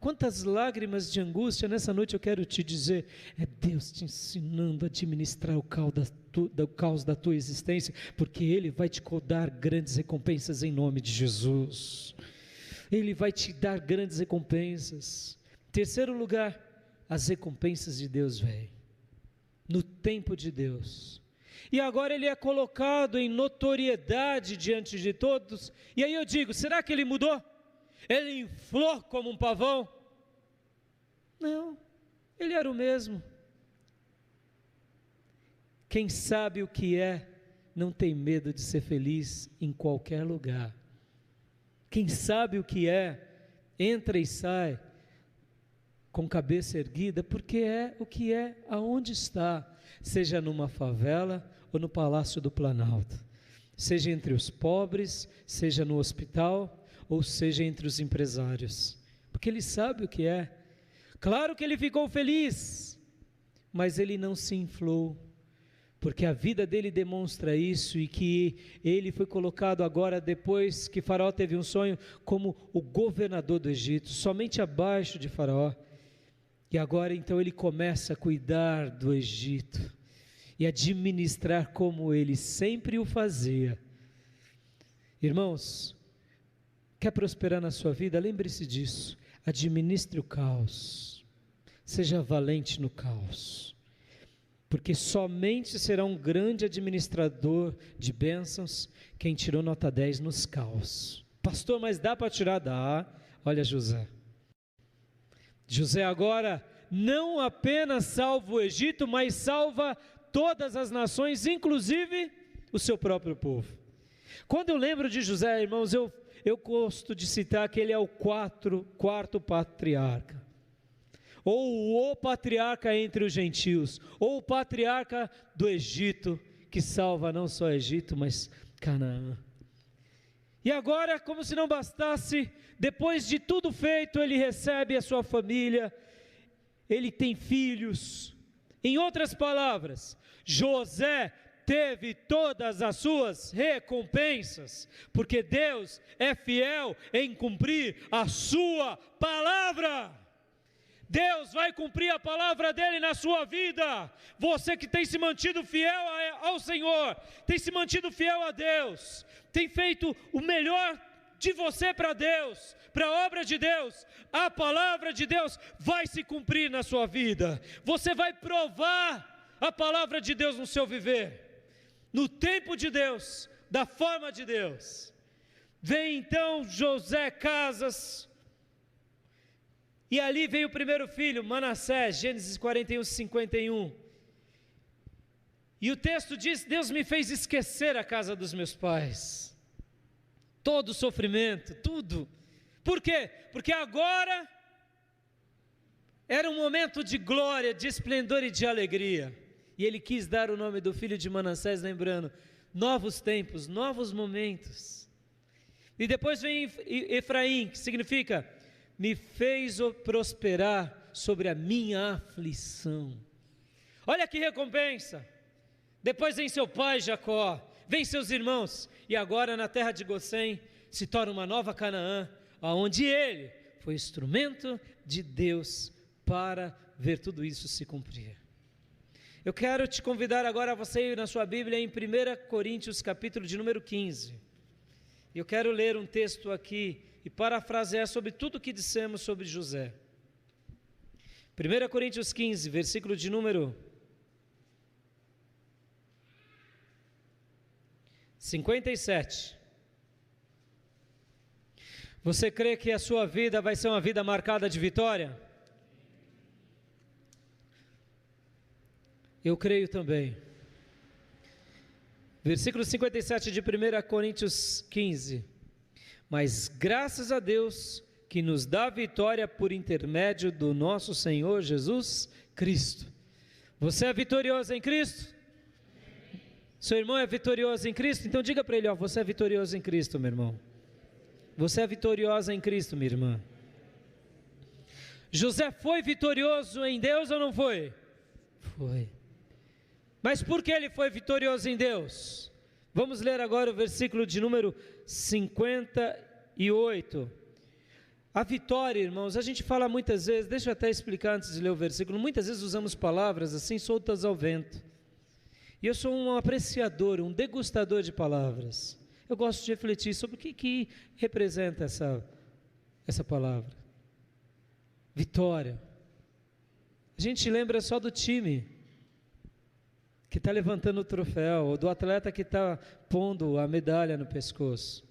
Quantas lágrimas de angústia, nessa noite eu quero te dizer, é Deus te ensinando a administrar o caos da tua existência, porque Ele vai te dar grandes recompensas em nome de Jesus. Ele vai te dar grandes recompensas. Terceiro lugar, as recompensas de Deus vêm no tempo de Deus. E agora ele é colocado em notoriedade diante de todos. E aí eu digo, será que ele mudou? Ele inflou como um pavão? Não, ele era o mesmo. Quem sabe o que é, não tem medo de ser feliz em qualquer lugar. Quem sabe o que é, entra e sai com cabeça erguida, porque é o que é, aonde está, seja numa favela ou no Palácio do Planalto, seja entre os pobres, seja no hospital, ou seja entre os empresários, porque ele sabe o que é. Claro que ele ficou feliz, mas ele não se inflou, porque a vida dele demonstra isso, e que ele foi colocado agora, depois que Faraó teve um sonho, como o governador do Egito, somente abaixo de Faraó. E agora então ele começa a cuidar do Egito e administrar como ele sempre o fazia. Irmãos, quer prosperar na sua vida? Lembre-se disso, administre o caos, seja valente no caos, porque somente será um grande administrador de bênçãos quem tirou nota 10 nos caos. Pastor, mas dá para tirar? Dá. Olha José. José agora não apenas salva o Egito, mas salva todas as nações, inclusive o seu próprio povo. Quando eu lembro de José, irmãos, eu gosto de citar que ele é o quarto patriarca, ou o patriarca entre os gentios, ou o patriarca do Egito, que salva não só Egito, mas Canaã. E agora, como se não bastasse, depois de tudo feito, ele recebe a sua família, ele tem filhos. Em outras palavras, José teve todas as suas recompensas, porque Deus é fiel em cumprir a sua palavra. Deus vai cumprir a palavra dele na sua vida. Você que tem se mantido fiel ao Senhor, tem se mantido fiel a Deus, tem feito o melhor de você para Deus, para a obra de Deus, a palavra de Deus vai se cumprir na sua vida. Você vai provar a palavra de Deus no seu viver, no tempo de Deus, da forma de Deus. Vem então José casas, e ali veio o primeiro filho, Manassés, Gênesis 41, 51. E o texto diz: Deus me fez esquecer a casa dos meus pais, todo o sofrimento, tudo. Por quê? Porque agora era um momento de glória, de esplendor e de alegria. E ele quis dar o nome do filho de Manassés, lembrando, novos tempos, novos momentos. E depois vem Efraim, que significa, me fez prosperar sobre a minha aflição. Olha que recompensa. Depois vem seu pai Jacó, vem seus irmãos, e agora na terra de Gosém se torna uma nova Canaã, onde ele foi instrumento de Deus para ver tudo isso se cumprir. Eu quero te convidar agora a você ir na sua Bíblia em 1 Coríntios capítulo de número 15. Eu quero ler um texto aqui e parafrasear sobre tudo o que dissemos sobre José. 1 Coríntios 15, versículo de número 57. Você crê que a sua vida vai ser uma vida marcada de vitória? Eu creio também. Versículo 57 de 1 Coríntios 15. Mas graças a Deus que nos dá vitória por intermédio do nosso Senhor Jesus Cristo. Você é vitorioso em Cristo? Seu irmão é vitorioso em Cristo? Então diga para ele, você é vitorioso em Cristo, meu irmão. Você é vitoriosa em Cristo, minha irmã. José foi vitorioso em Deus ou não foi? Foi. Mas por que ele foi vitorioso em Deus? Vamos ler agora o versículo de número 58. A vitória, irmãos, a gente fala muitas vezes, deixa eu até explicar antes de ler o versículo, muitas vezes usamos palavras assim soltas ao vento. E eu sou um apreciador, um degustador de palavras. Eu gosto de refletir sobre o que representa essa palavra. Vitória. A gente lembra só do time que está levantando o troféu, ou do atleta que está pondo a medalha no pescoço.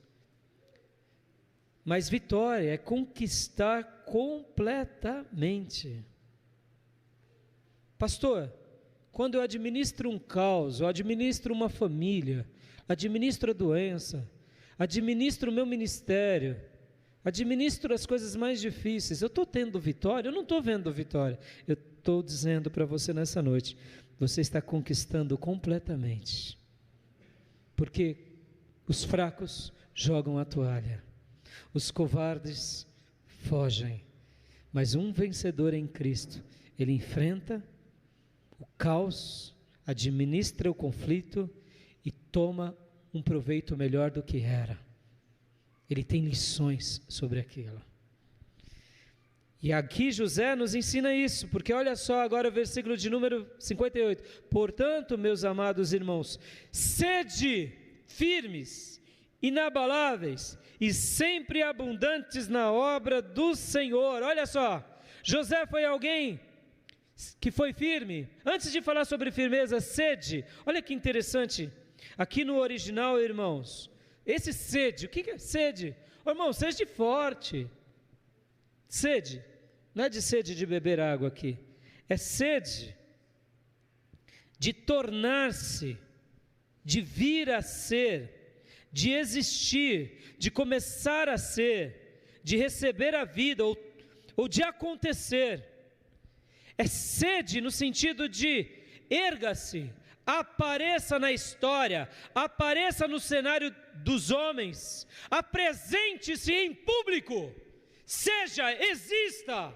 Mas vitória é conquistar completamente. Pastor, quando eu administro um caos, eu administro uma família, administro a doença, administro o meu ministério, administro as coisas mais difíceis, eu estou tendo vitória? Eu não estou vendo vitória. Eu estou dizendo para você nessa noite, você está conquistando completamente. Porque os fracos jogam a toalha, os covardes fogem, mas um vencedor em Cristo, ele enfrenta o caos, administra o conflito e toma um proveito melhor do que era. Ele tem lições sobre aquilo. E aqui José nos ensina isso, porque olha só agora o versículo de número 58. Portanto, meus amados irmãos, sede firmes, inabaláveis e sempre abundantes na obra do Senhor. Olha só, José foi alguém que foi firme. Antes de falar sobre firmeza, sede, olha que interessante, aqui no original, irmãos, esse sede, o que é sede? Oh, irmão, sede forte, sede, não é de sede de beber água aqui, é sede de tornar-se, de vir a ser, de existir, de começar a ser, de receber a vida ou de acontecer. É sede no sentido de erga-se, apareça na história, apareça no cenário dos homens, apresente-se em público, exista.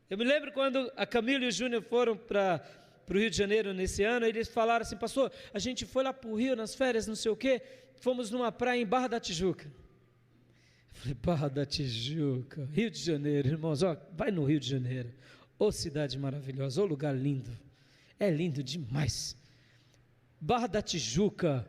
Eu me lembro quando a Camila e o Júnior foram para o Rio de Janeiro nesse ano, eles falaram assim, pastor, a gente foi lá para o Rio nas férias, não sei o quê, fomos numa praia em Barra da Tijuca. Eu falei, Barra da Tijuca, Rio de Janeiro, irmãos, ó, vai no Rio de Janeiro, ô cidade maravilhosa, ô lugar lindo, é lindo demais. Barra da Tijuca,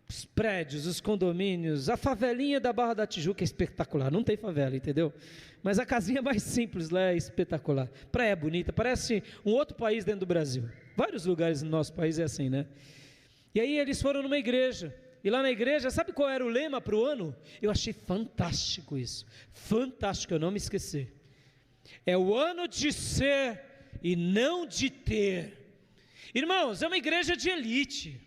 os prédios, os condomínios, a favelinha da Barra da Tijuca é espetacular, não tem favela, entendeu? Mas a casinha mais simples lá é espetacular, praia bonita, parece um outro país dentro do Brasil, vários lugares no nosso país é assim, né? E aí eles foram numa igreja, e lá na igreja, sabe qual era o lema para o ano? Eu achei fantástico isso, fantástico, eu não me esqueci, é o ano de ser e não de ter. Irmãos, é uma igreja de elite,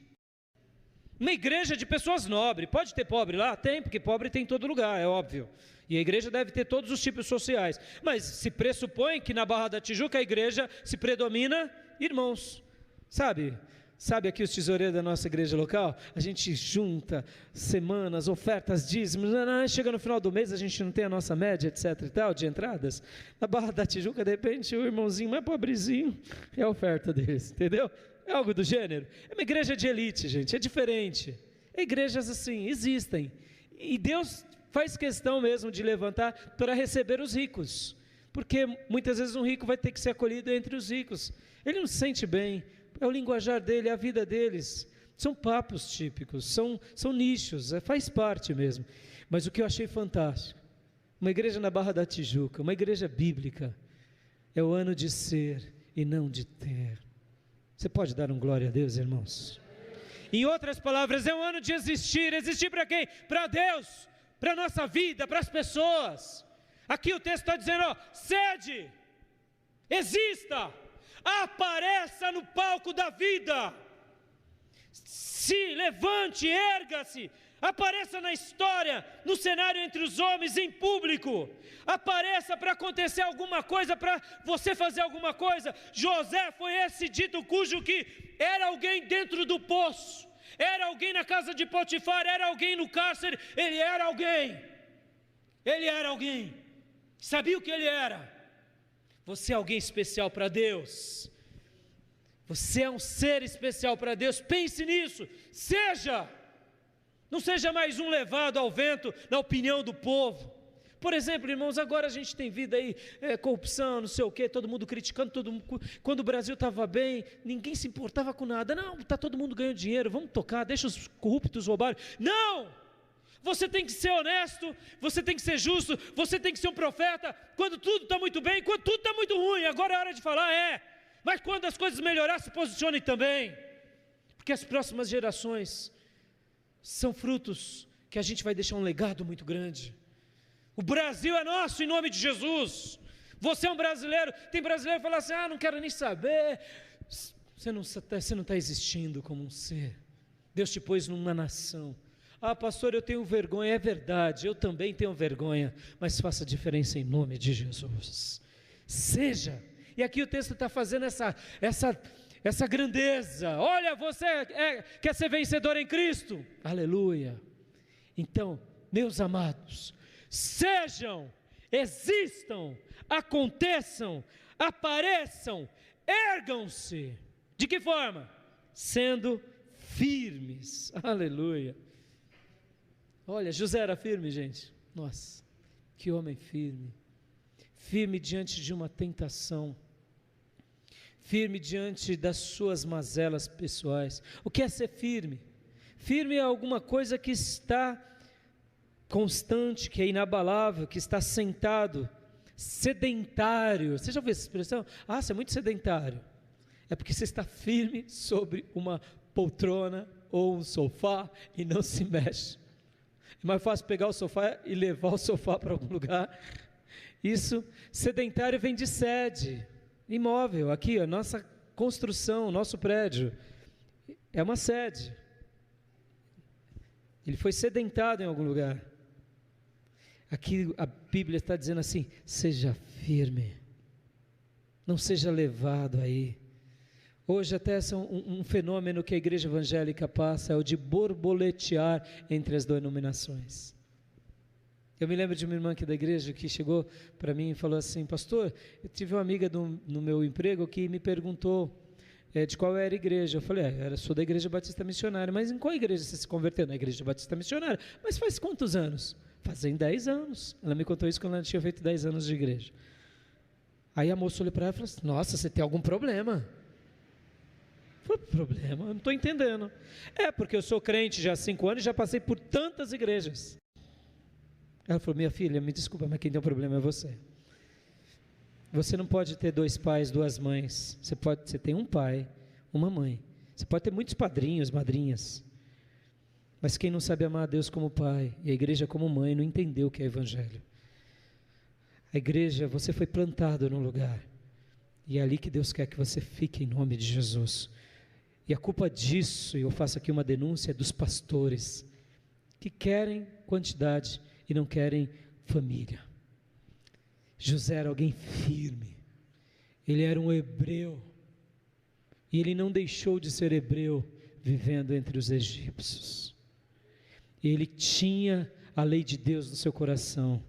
uma igreja de pessoas nobres. Pode ter pobre lá? Tem, porque pobre tem em todo lugar, é óbvio, e a igreja deve ter todos os tipos sociais, mas se pressupõe que na Barra da Tijuca a igreja se predomina irmãos, sabe aqui os tesoureiros da nossa igreja local, a gente junta semanas, ofertas, dízimos, chega no final do mês a gente não tem a nossa média, etc e tal, de entradas. Na Barra da Tijuca, de repente, o irmãozinho mais pobrezinho é a oferta deles, entendeu? É algo do gênero. É uma igreja de elite, gente, é diferente. Igrejas assim, existem, e Deus faz questão mesmo de levantar para receber os ricos, porque muitas vezes um rico vai ter que ser acolhido entre os ricos, ele não se sente bem, é o linguajar dele, é a vida deles, são papos típicos, são nichos, faz parte mesmo. Mas o que eu achei fantástico, uma igreja na Barra da Tijuca, uma igreja bíblica, é o ano de ser e não de ter. Você pode dar um glória a Deus, irmãos? Em outras palavras, é um ano de existir para quem? Para Deus, para a nossa vida, para as pessoas. Aqui o texto está dizendo, ó, sede, exista, apareça no palco da vida, se levante, erga-se, apareça na história, no cenário entre os homens, em público, apareça para acontecer alguma coisa, para você fazer alguma coisa. José foi esse dito cujo que era alguém dentro do poço, era alguém na casa de Potifar, era alguém no cárcere, ele era alguém, sabia o que ele era. Você é alguém especial para Deus, você é um ser especial para Deus, pense nisso, não seja mais um levado ao vento, na opinião do povo, Por exemplo, irmãos, agora a gente tem vida aí, corrupção, não sei o quê, todo mundo criticando, quando o Brasil estava bem, ninguém se importava com nada. Não, está todo mundo ganhando dinheiro, vamos tocar, deixa os corruptos roubarem. Não! Você tem que ser honesto, você tem que ser justo, você tem que ser um profeta, quando tudo está muito bem, quando tudo está muito ruim, agora é hora de falar, mas quando as coisas melhorar, se posicionem também, porque as próximas gerações são frutos que a gente vai deixar um legado muito grande. O Brasil é nosso em nome de Jesus. Você é um brasileiro, tem brasileiro que fala assim, não quero nem saber, você não está existindo como um ser, Deus te pôs numa nação. Pastor, eu tenho vergonha, é verdade, eu também tenho vergonha, mas faça diferença em nome de Jesus. Seja, e aqui o texto está fazendo essa grandeza. Olha, você quer ser vencedor em Cristo? Aleluia. Então, meus amados, sejam, existam, aconteçam, apareçam, ergam-se. De que forma? Sendo firmes. Aleluia. Olha, José era firme, gente. Nossa, que homem firme. Firme diante de uma tentação. Firme diante das suas mazelas pessoais. O que é ser firme? Firme é alguma coisa que está constante, que é inabalável, que está sentado. Sedentário. Você já ouviu essa expressão? Você é muito sedentário. É porque você está firme sobre uma poltrona ou um sofá e não se mexe. É mais fácil pegar o sofá e levar o sofá para algum lugar. Isso, sedentário vem de sede, imóvel. Aqui, a nossa construção, nosso prédio, é uma sede. Ele foi sedentado em algum lugar. Aqui a Bíblia está dizendo assim, seja firme, não seja levado aí. Hoje até um fenômeno que a igreja evangélica passa é o de borboletear entre as denominações. Eu me lembro de uma irmã aqui da igreja que chegou para mim e falou assim, pastor, eu tive uma amiga no meu emprego que me perguntou de qual era a igreja. Eu falei, sou da Igreja Batista Missionária. Mas em qual igreja você se converteu? Na Igreja Batista Missionária. Mas faz quantos anos? Fazem 10 anos. Ela me contou isso quando ela tinha feito 10 anos de igreja. Aí a moça olhou para ela e falou assim, nossa, você tem algum problema? Eu falei, problema? Eu não estou entendendo. Porque eu sou crente já há 5 anos e já passei por tantas igrejas. Ela falou, minha filha, me desculpa, mas quem tem um problema é você. Você não pode ter 2 pais, 2 mães. Você tem um pai, uma mãe. Você pode ter muitos padrinhos, madrinhas. Mas quem não sabe amar a Deus como pai e a igreja como mãe, não entendeu o que é evangelho. A igreja, você foi plantado num lugar. E é ali que Deus quer que você fique em nome de Jesus. E a culpa disso, e eu faço aqui uma denúncia, é dos pastores, que querem quantidade e não querem família. José era alguém firme, ele era um hebreu, e ele não deixou de ser hebreu, vivendo entre os egípcios. Ele tinha a lei de Deus no seu coração,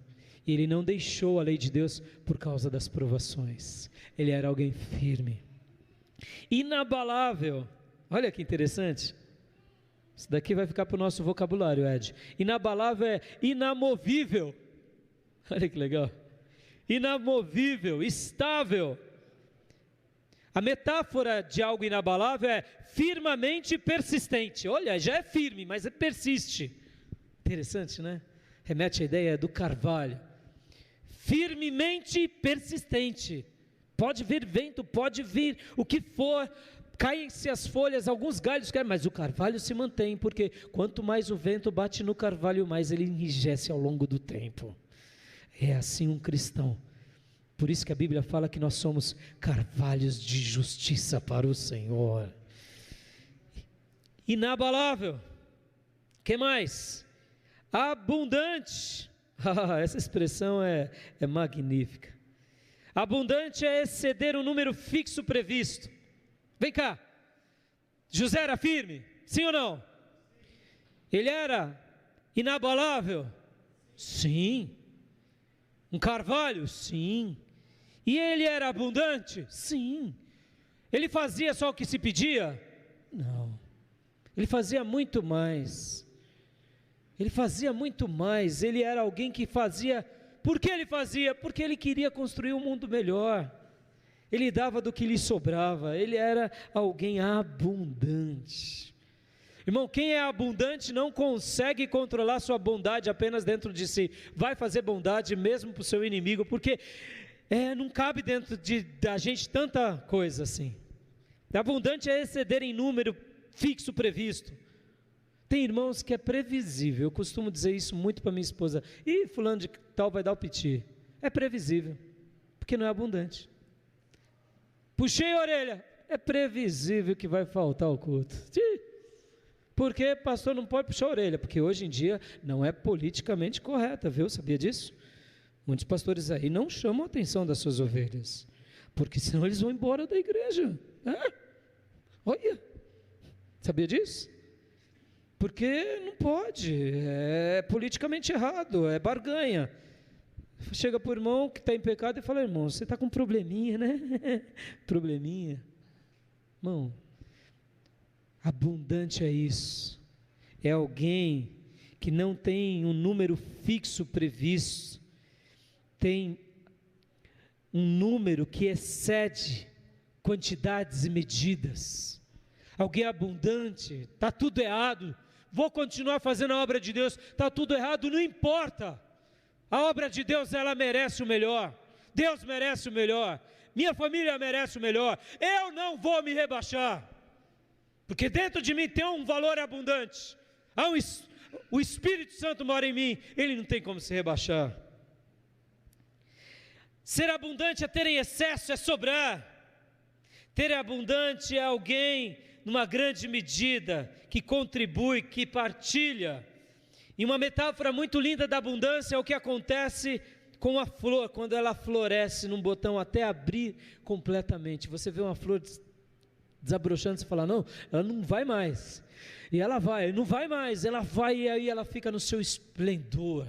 e ele não deixou a lei de Deus por causa das provações. Ele era alguém firme, inabalável. Olha que interessante, isso daqui vai ficar para o nosso vocabulário, Ed. Inabalável é inamovível. Olha que legal, inamovível, estável. A metáfora de algo inabalável é firmemente persistente. Olha, já é firme, mas persiste. Interessante, né? Remete à ideia do carvalho. Firmemente persistente. Pode vir vento, pode vir o que for, caem-se as folhas, alguns galhos caem, mas o carvalho se mantém, porque quanto mais o vento bate no carvalho, mais ele enrijece ao longo do tempo. É assim um cristão. Por isso que a Bíblia fala que nós somos carvalhos de justiça para o Senhor. Inabalável. Que mais? Abundante. Essa expressão é magnífica. Abundante é exceder o número fixo previsto. Vem cá. José era firme? Sim ou não? Ele era inabalável? Sim. Um carvalho? Sim. E ele era abundante? Sim. Ele fazia só o que se pedia? Não. Ele fazia muito mais. Ele fazia muito mais. Ele era alguém que fazia Por que ele fazia? Porque ele queria construir um mundo melhor. Ele dava do que lhe sobrava. Ele era alguém abundante. Irmão, quem é abundante não consegue controlar sua bondade apenas dentro de si. Vai fazer bondade mesmo para o seu inimigo, porque não cabe dentro da gente tanta coisa assim. Abundante é exceder em número fixo previsto. Tem irmãos que é previsível. Eu costumo dizer isso muito para minha esposa. Fulano de tal vai dar o piti. É previsível, porque não é abundante. Puxei a orelha. É previsível que vai faltar o culto. Porque pastor não pode puxar a orelha, porque hoje em dia não é politicamente correta, viu? Sabia disso? Muitos pastores aí não chamam a atenção das suas ovelhas, porque senão eles vão embora da igreja. Olha, sabia disso? Porque não pode, é politicamente errado, é barganha. Chega para o irmão que está em pecado e fala: irmão, você está com um probleminha, né? Probleminha. Irmão, abundante é isso, é alguém que não tem um número fixo previsto, tem um número que excede quantidades e medidas. Alguém abundante, está tudo errado, vou continuar fazendo a obra de Deus, está tudo errado, não importa, a obra de Deus, ela merece o melhor, Deus merece o melhor, minha família merece o melhor, eu não vou me rebaixar, porque dentro de mim tem um valor abundante, o Espírito Santo mora em mim, ele não tem como se rebaixar. Ser abundante é ter em excesso, é sobrar. Ter abundante é alguém numa grande medida, que contribui, que partilha. E uma metáfora muito linda da abundância é o que acontece com a flor, quando ela floresce num botão até abrir completamente. Você vê uma flor desabrochando, você fala: não, ela não vai mais. E ela vai, não vai mais, ela vai e aí ela fica no seu esplendor.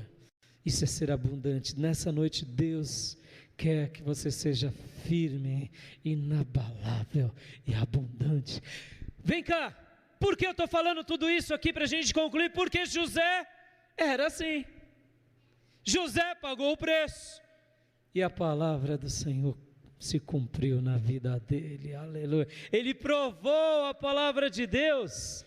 Isso é ser abundante. Nessa noite Deus quer que você seja firme, inabalável e abundante. Vem cá, por que eu estou falando tudo isso aqui para a gente concluir? Porque José era assim. José pagou o preço e a palavra do Senhor se cumpriu na vida dele, aleluia. Ele provou a palavra de Deus,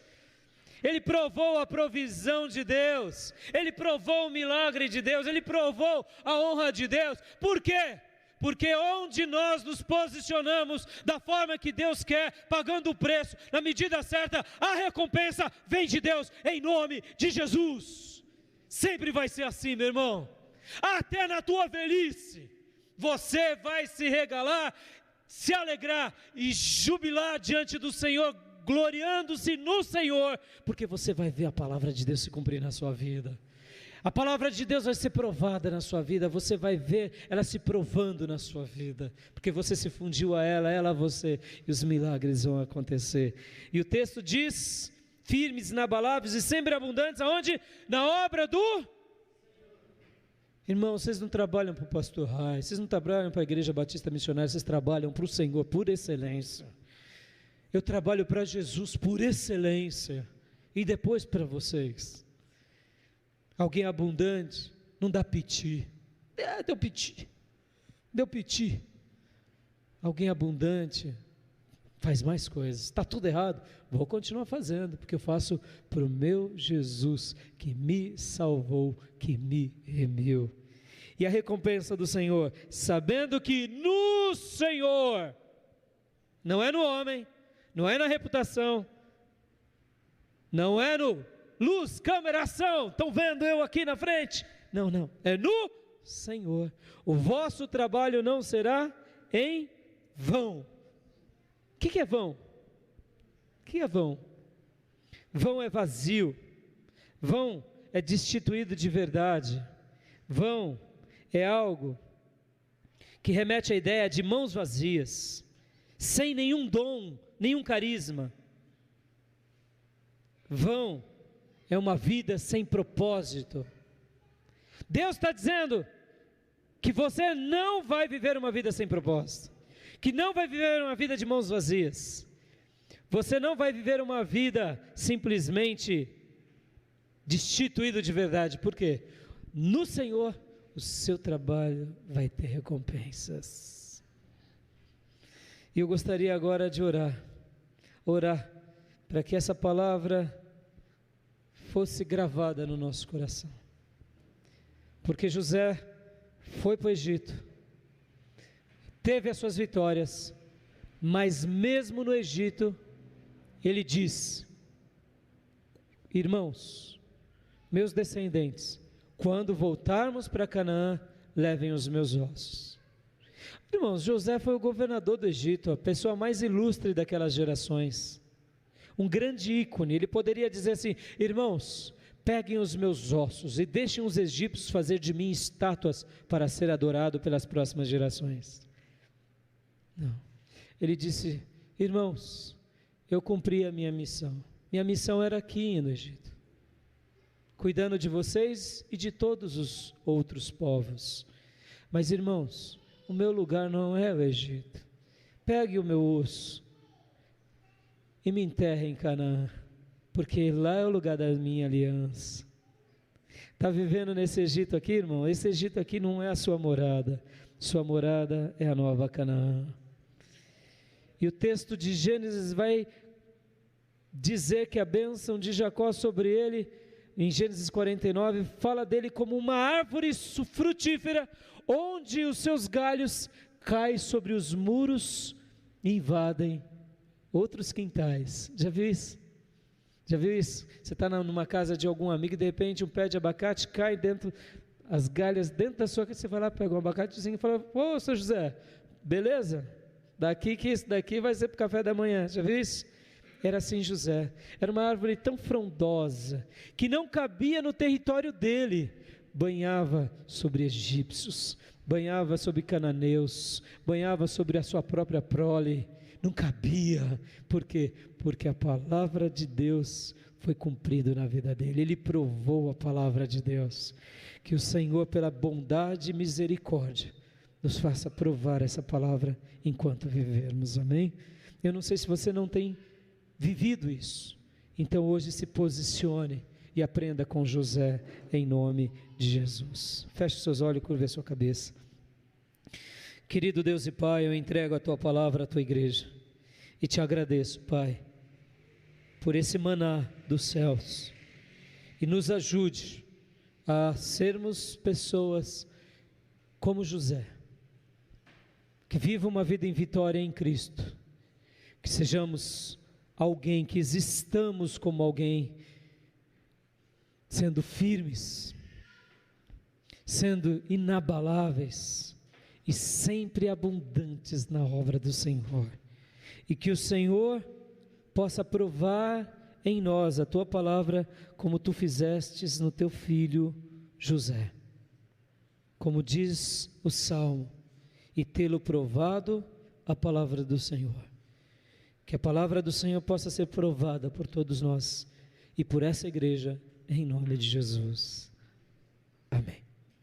ele provou a provisão de Deus, ele provou o milagre de Deus, ele provou a honra de Deus. Por quê? Porque onde nós nos posicionamos da forma que Deus quer, pagando o preço, na medida certa, a recompensa vem de Deus, em nome de Jesus. Sempre vai ser assim, meu irmão. Até na tua velhice, você vai se regalar, se alegrar e jubilar diante do Senhor, gloriando-se no Senhor, porque você vai ver a palavra de Deus se cumprir na sua vida. A palavra de Deus vai ser provada na sua vida, você vai ver ela se provando na sua vida, porque você se fundiu a ela a você, e os milagres vão acontecer. E o texto diz: firmes, inabaláveis e sempre abundantes, aonde? Na obra do... Irmão, vocês não trabalham para o pastor Rai, vocês não trabalham para a Igreja Batista Missionária, vocês trabalham para o Senhor por excelência. Eu trabalho para Jesus por excelência, e depois para vocês. Alguém abundante não dá piti. Deu piti. Alguém abundante faz mais coisas. Está tudo errado, vou continuar fazendo, porque eu faço para o meu Jesus, que me salvou, que me remiu. E a recompensa do Senhor, sabendo que no Senhor, não é no homem, não é na reputação, não é no luz, câmera, ação, estão vendo eu aqui na frente? Não, é no Senhor. O vosso trabalho não será em vão. O que é vão? O que é vão? Vão é vazio, vão é destituído de verdade, vão é algo que remete à ideia de mãos vazias, sem nenhum dom, nenhum carisma. Vão é uma vida sem propósito. Deus está dizendo que você não vai viver uma vida sem propósito, que não vai viver uma vida de mãos vazias, você não vai viver uma vida simplesmente destituído de verdade. Por quê? No Senhor, o seu trabalho vai ter recompensas. E eu gostaria agora de orar para que essa palavra fosse gravada no nosso coração. Porque José foi para o Egito, teve as suas vitórias, mas mesmo no Egito, ele diz: irmãos, meus descendentes, quando voltarmos para Canaã, levem os meus ossos. Irmãos, José foi o governador do Egito, a pessoa mais ilustre daquelas gerações, um grande ícone. Ele poderia dizer assim: irmãos, peguem os meus ossos e deixem os egípcios fazer de mim estátuas para ser adorado pelas próximas gerações. Não, ele disse: irmãos, eu cumpri a minha missão. Minha missão era aqui no Egito, cuidando de vocês e de todos os outros povos. Mas irmãos, o meu lugar não é o Egito. Pegue o meu osso e me enterre em Canaã, porque lá é o lugar da minha aliança. Está vivendo nesse Egito aqui, irmão? Esse Egito aqui não é a sua morada é a nova Canaã. E o texto de Gênesis vai dizer que a bênção de Jacó sobre ele, em Gênesis 49, fala dele como uma árvore frutífera, onde os seus galhos caem sobre os muros e invadem outros quintais. Já viu isso? Já viu isso? Você está numa casa de algum amigo e de repente um pé de abacate cai dentro, as galhas dentro da sua casa, você vai lá, pega um abacatezinho e fala: ô, seu José, beleza? Daqui que isso daqui vai ser para o café da manhã. Já viu isso? Era assim José, era uma árvore tão frondosa, que não cabia no território dele, banhava sobre egípcios, banhava sobre cananeus, banhava sobre a sua própria prole, não cabia. Por quê? Porque a palavra de Deus foi cumprida na vida dele, ele provou a palavra de Deus. Que o Senhor, pela bondade e misericórdia, nos faça provar essa palavra enquanto vivermos, amém? Eu não sei se você não tem vivido isso, então hoje se posicione e aprenda com José, em nome de Jesus. Feche seus olhos e curve a sua cabeça. Querido Deus e Pai, eu entrego a Tua palavra à Tua igreja e Te agradeço, Pai, por esse maná dos céus, e nos ajude a sermos pessoas como José, que vivam uma vida em vitória em Cristo, que sejamos alguém, que existamos como alguém, sendo firmes, sendo inabaláveis e sempre abundantes na obra do Senhor, e que o Senhor possa provar em nós a Tua palavra, como Tu fizestes no Teu filho José, como diz o Salmo, e tê-lo provado a palavra do Senhor. Que a palavra do Senhor possa ser provada por todos nós e por essa igreja, em nome de Jesus. Amém.